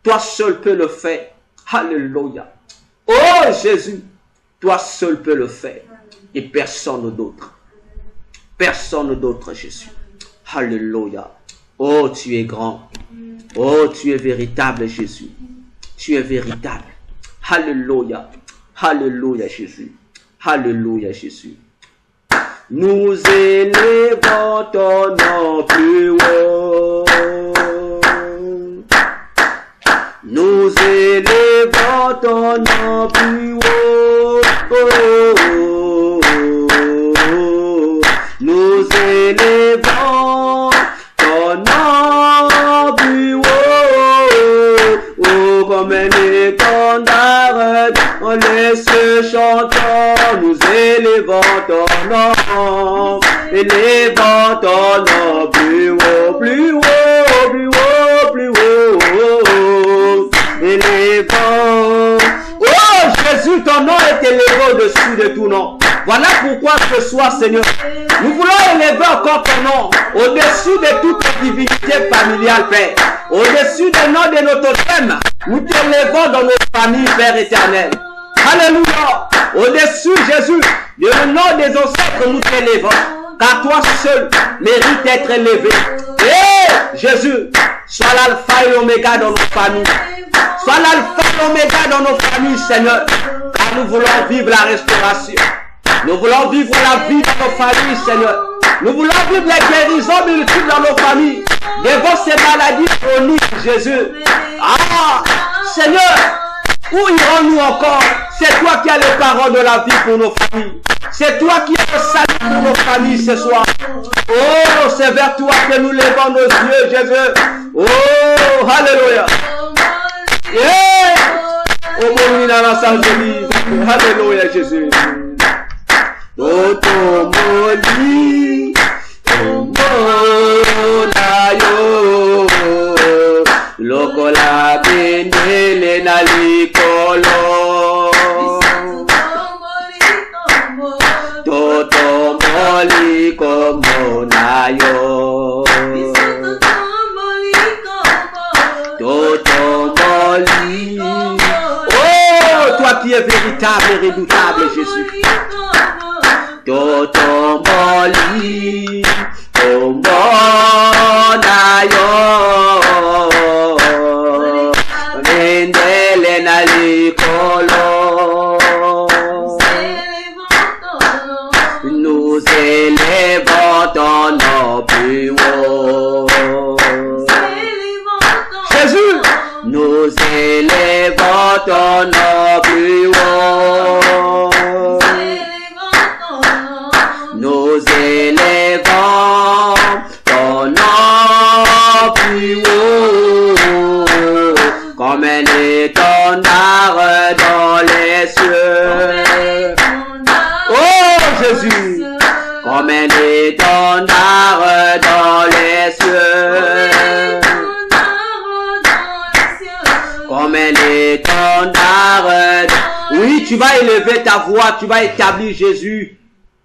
Toi seul peux le faire. Alléluia. Oh Jésus, toi seul peux le faire, et personne d'autre. Personne d'autre, Jésus. Alléluia. Oh, tu es grand. Oh, tu es véritable, Jésus. Tu es véritable. Alléluia. Alléluia, Jésus. Alléluia, Jésus. Nous élevons ton nom plus haut. Nous élevons ton nom plus haut. Nous élevons ton nom plus haut. Oh, comme un étendard dans les cieux chantons. Nous élevons ton nom, élevons ton nom plus haut, plus haut, plus haut, plus haut, élevons. Oh Jésus, ton nom est élevé au-dessus de tout nom. Voilà pourquoi ce soir, Seigneur, nous voulons élever encore ton nom au-dessus de toute divinité familiale, Père. Au-dessus des noms de nos totems, nous t'élevons dans nos familles, Père éternel. Alléluia. Au-dessus, Jésus, du nom des ancêtres, nous t'élevons. Car toi seul mérite d'être élevé. Et Jésus, sois l'alpha et l'oméga dans nos familles. Sois l'alpha et l'oméga dans nos familles, Seigneur. Car nous voulons vivre la restauration. Nous voulons vivre la vie dans nos familles, Seigneur. Nous voulons vivre les guérisons multiples dans nos familles. Devant ces maladies chroniques, Jésus. Ah, Seigneur, où irons-nous encore? C'est toi qui as les paroles de la vie pour nos familles. C'est toi qui as le salut pour nos familles ce soir. Oh, c'est vers toi que nous levons nos yeux, Jésus. Oh, alléluia. Yeah. Oh, mon alléluia, Jésus. Oh, ton moli, na yo lokola bendele na likolo totomboli kombo na yo totomboli. Oh, toi qui es véritable et redoutable, Jésus. Totomboli kombo na yo bendele na likolo. Nous élevons ton nom plus haut. Jésus, nous élevons ton nom plus haut. Nous élevons ton nom plus haut, comme un étendard dans les cieux. Oh Jésus, comme un étendard dans les cieux. Comme un étendard. Oui, tu vas élever ta voix, tu vas établir Jésus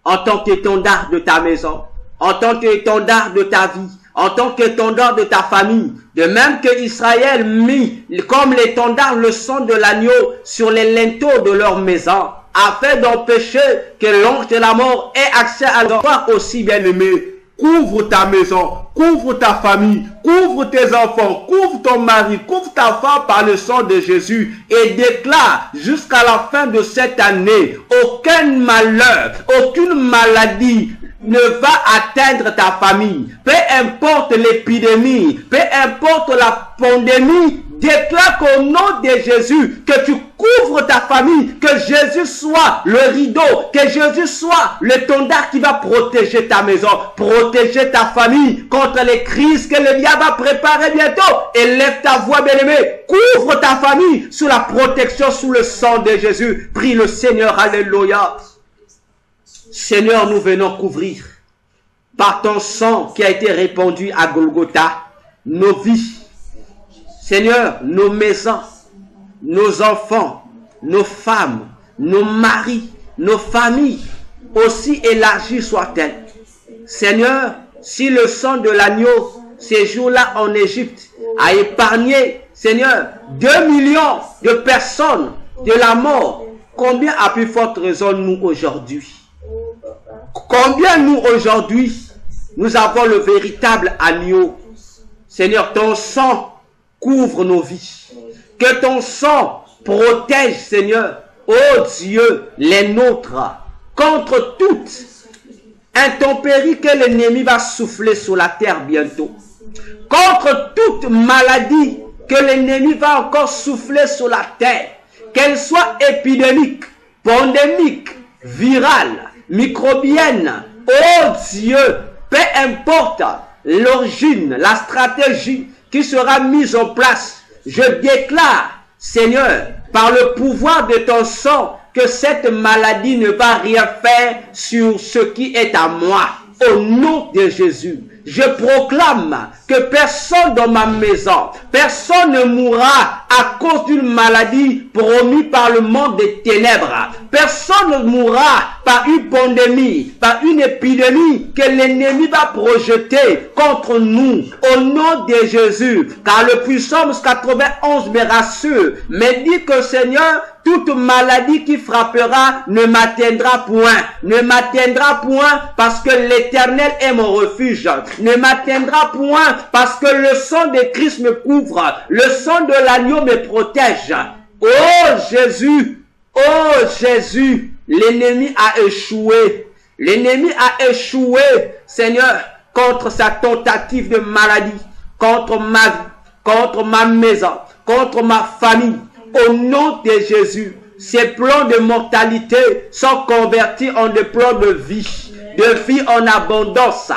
en tant qu'étendard de ta maison, en tant qu'étendard de ta vie, en tant qu'étendard de ta famille. De même que Israël mit comme l'étendard le sang de l'agneau sur les linteaux de leur maison, afin d'empêcher que l'ange de la mort ait accès à l'enfant aussi bien-aimé. Couvre ta maison, couvre ta famille, couvre tes enfants, couvre ton mari, couvre ta femme par le sang de Jésus et déclare jusqu'à la fin de cette année, aucun malheur, aucune maladie ne va atteindre ta famille. Peu importe l'épidémie, peu importe la pandémie, déclare qu'au nom de Jésus, que tu couvres ta famille, que Jésus soit le rideau, que Jésus soit l'étendard qui va protéger ta maison, protéger ta famille contre les crises que le diable va préparer bientôt. Élève ta voix, bien-aimée, couvre ta famille sous la protection, sous le sang de Jésus. Prie le Seigneur, alléluia. Seigneur, nous venons couvrir par ton sang qui a été répandu à Golgotha nos vies. Seigneur, nos maisons, nos enfants, nos femmes, nos maris, nos familles, aussi élargies soient-elles. Seigneur, si le sang de l'agneau, ces jours-là en Égypte, a épargné, Seigneur, 2 millions de personnes de la mort, combien à plus forte raison nous aujourd'hui? Combien nous aujourd'hui, nous avons le véritable agneau? Seigneur, ton sang couvre nos vies. Que ton sang protège, Seigneur, oh Dieu, les nôtres, contre toute intempérie que l'ennemi va souffler sur la terre bientôt. Contre toute maladie que l'ennemi va encore souffler sur la terre. Qu'elle soit épidémique, pandémique, virale, microbienne. Oh Dieu, peu importe l'origine, la stratégie qui sera mise en place, je déclare, Seigneur, par le pouvoir de ton sang, que cette maladie ne va rien faire sur ce qui est à moi. Au nom de Jésus, je proclame que personne dans ma maison, personne ne mourra à cause d'une maladie promue par le monde des ténèbres. Personne ne mourra par une pandémie, par une épidémie que l'ennemi va projeter contre nous. Au nom de Jésus, car le puissant 91 me rassure, me dit que Seigneur, toute maladie qui frappera ne m'atteindra point. Ne m'atteindra point parce que l'Éternel est mon refuge. Ne m'atteindra point parce que le sang de Christ me couvre. Le sang de l'agneau me protège. Oh Jésus, l'ennemi a échoué. L'ennemi a échoué, Seigneur, contre sa tentative de maladie, contre ma vie, contre ma maison, contre ma famille. Au nom de Jésus, ces plans de mortalité sont convertis en des plans de vie en abondance.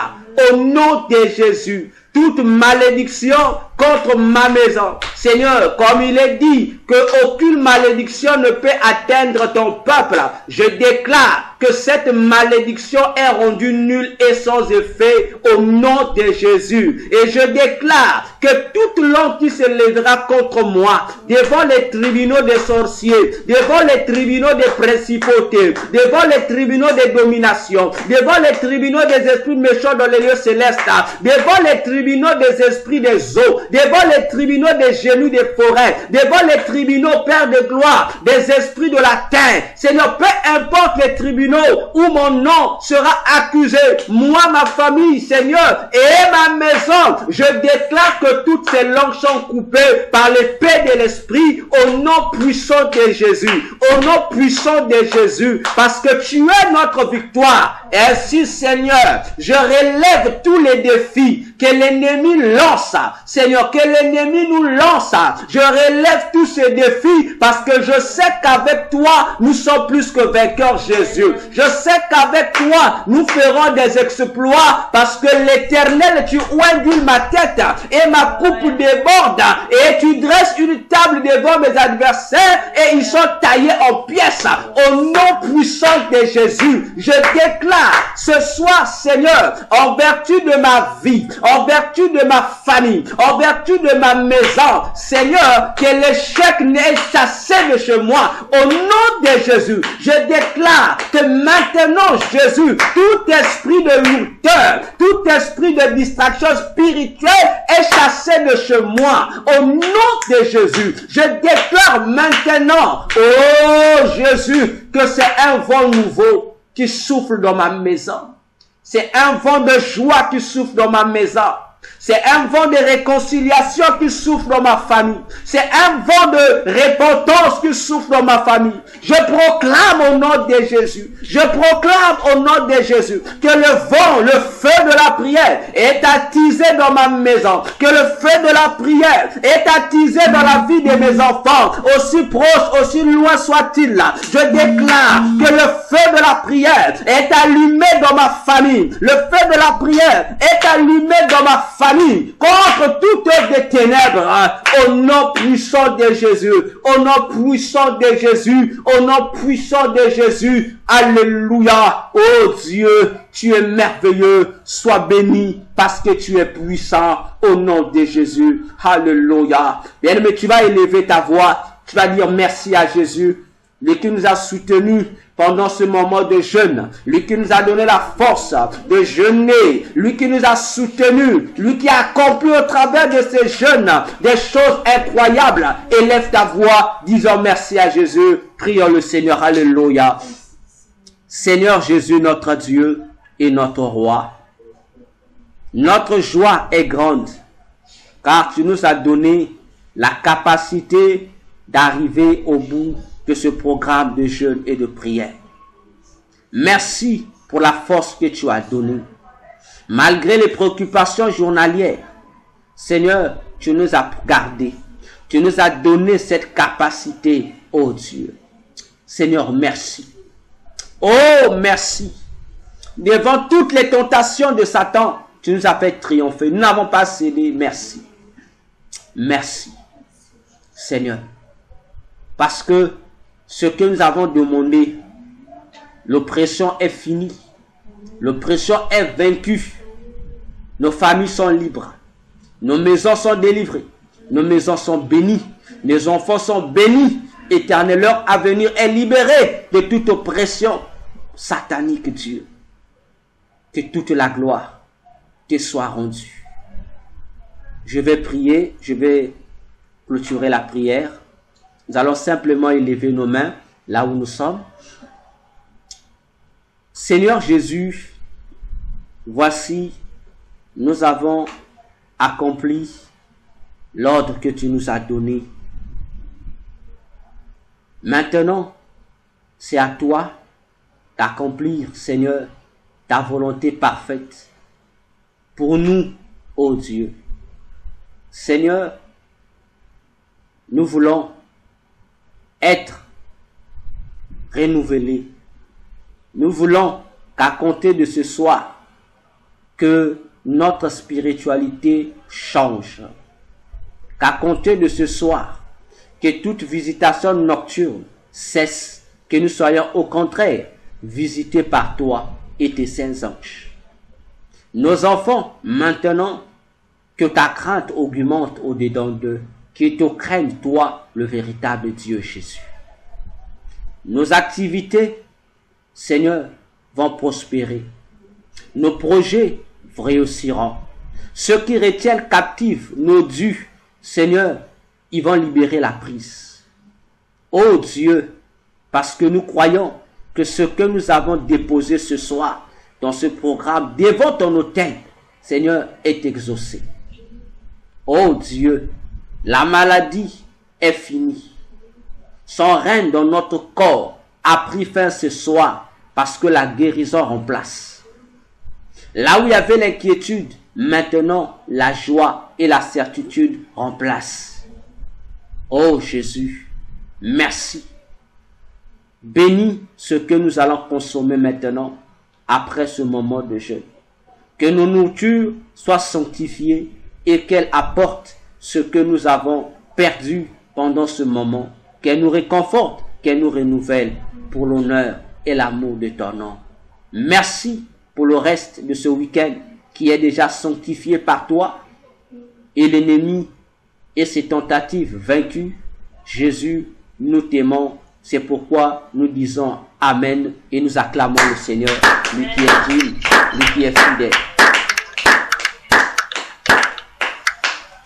Au nom de Jésus, toute malédiction contre ma maison. Seigneur, comme il est dit que aucune malédiction ne peut atteindre ton peuple, je déclare que cette malédiction est rendue nulle et sans effet au nom de Jésus. Et je déclare que toute langue qui se lèvera contre moi, devant les tribunaux des sorciers, devant les tribunaux des principautés, devant les tribunaux des dominations, devant les tribunaux des esprits méchants dans les lieux célestes, devant les tribunaux des esprits des eaux, devant les tribunaux des génies des forêts, devant les tribunaux, Père de gloire, des esprits de la terre. Seigneur, peu importe les tribunaux où mon nom sera accusé, moi, ma famille, Seigneur, et ma maison, je déclare que toutes ces langues sont coupées par l'épée de l'esprit au nom puissant de Jésus, au nom puissant de Jésus, parce que tu es notre victoire. Et ainsi, Seigneur, je relève tous les défis que l'ennemi lance, Seigneur, que l'ennemi nous lance. Je relève tous ces défis parce que je sais qu'avec toi, nous sommes plus que vainqueurs, Jésus. Je sais qu'avec toi, nous ferons des exploits parce que l'Éternel, tu oindules ma tête et ma coupe déborde et tu dresses une table devant mes adversaires et ils sont taillés en pièces. Au nom puissant de Jésus, je déclare ce soir, Seigneur, en vertu de ma vie, en vertu de ma famille, en vertu de ma maison, Seigneur, que l'échec n'est chassé de chez moi. Au nom de Jésus, je déclare que maintenant, Jésus, tout esprit de lourdeur, tout esprit de distraction spirituelle est chassé de chez moi. Au nom de Jésus, je déclare maintenant, oh Jésus, que c'est un vent nouveau qui souffle dans ma maison. C'est un vent de joie qui souffle dans ma maison. C'est un vent de réconciliation qui souffle dans ma famille. C'est un vent de repentance qui souffle dans ma famille. Je proclame au nom de Jésus. Je proclame au nom de Jésus que le vent, le feu de la prière est attisé dans ma maison. Que le feu de la prière est attisé dans la vie de mes enfants. Aussi proche, aussi loin soit-il. Je déclare que le feu de la prière est allumé dans ma famille. Le feu de la prière est allumé dans ma famille contre toute œuvre des ténèbres, au nom puissant de Jésus, au nom puissant de Jésus, au nom puissant de Jésus. Alléluia. Oh Dieu, tu es merveilleux. Sois béni parce que tu es puissant au nom de Jésus. Alléluia. Bien-aimé, tu vas élever ta voix. Tu vas dire merci à Jésus, lui qui nous a soutenus pendant ce moment de jeûne, lui qui nous a donné la force de jeûner, lui qui nous a soutenus, lui qui a accompli au travers de ces jeûnes des choses incroyables. Élève ta voix, disons merci à Jésus, prions le Seigneur, alléluia. Seigneur Jésus, notre Dieu et notre Roi, notre joie est grande, car tu nous as donné la capacité d'arriver au bout de ce programme de jeûne et de prière. Merci pour la force que tu as donnée. Malgré les préoccupations journalières, Seigneur, tu nous as gardés. Tu nous as donné cette capacité, oh Dieu. Seigneur, merci. Oh, merci. Devant toutes les tentations de Satan, tu nous as fait triompher. Nous n'avons pas cédé. Merci. Merci, Seigneur. Parce que ce que nous avons demandé, l'oppression est finie. L'oppression est vaincue. Nos familles sont libres. Nos maisons sont délivrées. Nos maisons sont bénies. Les enfants sont bénis. Éternel, leur avenir est libéré de toute oppression satanique, Dieu. Que toute la gloire te soit rendue. Je vais prier. Je vais clôturer la prière. Nous allons simplement élever nos mains là où nous sommes. Seigneur Jésus, voici, nous avons accompli l'ordre que tu nous as donné. Maintenant, c'est à toi d'accomplir, Seigneur, ta volonté parfaite pour nous, ô Dieu. Seigneur, nous voulons être renouvelés. Nous voulons qu'à compter de ce soir, que notre spiritualité change. qu'à compter de ce soir, que toute visitation nocturne cesse, que nous soyons au contraire visités par toi et tes saints anges. Nos enfants, maintenant, que ta crainte augmente au-dedans d'eux, qu'ils te craignent, toi, le véritable Dieu Jésus. Nos activités, Seigneur, vont prospérer. Nos projets réussiront. Ceux qui retiennent captifs nos dus, Seigneur, ils vont libérer la prise. Ô Dieu, parce que nous croyons que ce que nous avons déposé ce soir dans ce programme devant ton autel, Seigneur, est exaucé. Ô Dieu, la maladie est finie. Son règne dans notre corps a pris fin ce soir parce que la guérison remplace. Là où il y avait l'inquiétude, maintenant la joie et la certitude remplacent. Oh Jésus, merci. Bénis ce que nous allons consommer maintenant après ce moment de jeûne. Que nos nourritures soient sanctifiées et qu'elles apportent ce que nous avons perdu pendant ce moment. Qu'elles nous réconfortent, qu'elles nous renouvellent pour l'honneur et l'amour de ton nom. Merci pour le reste de ce week-end qui est déjà sanctifié par toi et l'ennemi et ses tentatives vaincues. Jésus, nous t'aimons. C'est pourquoi nous disons Amen et nous acclamons le Seigneur, lui qui est digne, lui qui est fidèle.